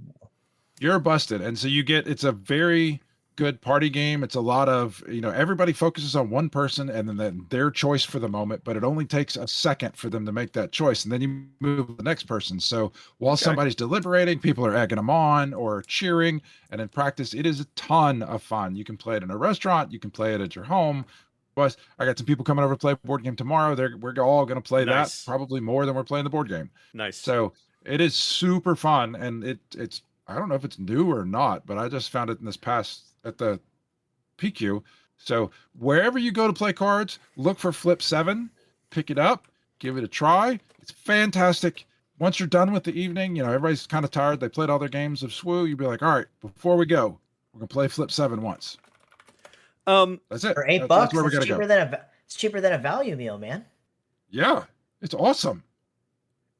You're busted. And so it's a very good party game. It's a lot of, everybody focuses on one person and then their choice for the moment, but it only takes a second for them to make that choice. And then you move to the next person. So while somebody's deliberating, people are egging them on or cheering. And in practice, it is a ton of fun. You can play it in a restaurant. You can play it at your home. Plus, I got some people coming over to play a board game tomorrow. We're all going to play that probably more than we're playing the board game. Nice. So it is super fun. And it's, I don't know if it's new or not, but I just found it at the PQ. So wherever you go to play cards, look for Flip 7, pick it up, give it a try. It's fantastic. Once you're done with the evening, everybody's kind of tired. They played all their games of SWU. You'd be like, all right, before we go, we're going to play Flip 7 once. That's it. For $8, that's where we're gonna go. It's cheaper than a value meal, man. Yeah, it's awesome.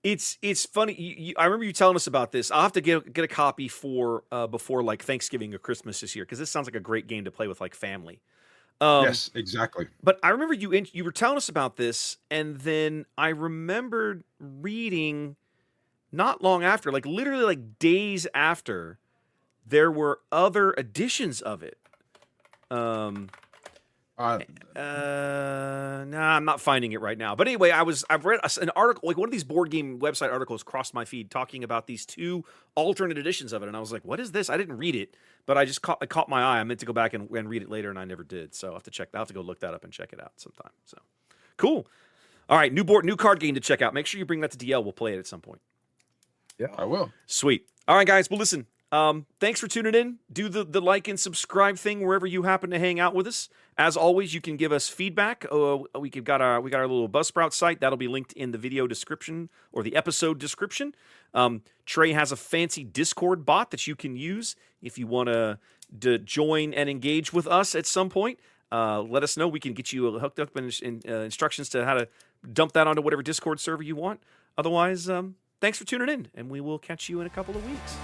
It's funny. I remember you telling us about this. I'll have to get a copy for before like Thanksgiving or Christmas this year, because this sounds like a great game to play with like family. Yes, exactly. But I remember you were telling us about this, and then I remembered reading not long after, like literally like days after, there were other editions of it. I'm not finding it right now. But anyway, I've read an article, like one of these board game website articles crossed my feed talking about these 2 alternate editions of it, and I was like, "What is this?" I didn't read it, but it caught my eye. I meant to go back and read it later, and I never did. So I'll have to go look that up and check it out sometime. So cool. All right, new card game to check out. Make sure you bring that to DL. We'll play it at some point. Yeah, I will. Sweet. All right, guys. Well, listen. Thanks for tuning in. Do the like and subscribe thing wherever you happen to hang out with us. As always, you can give us feedback. We got our little Buzzsprout site that'll be linked in the video description or the episode description. Trey has a fancy Discord bot that you can use if you want to join and engage with us at some point. Let us know. We can get you hooked up in instructions to how to dump that onto whatever Discord server you want. Otherwise, thanks for tuning in, and we will catch you in a couple of weeks.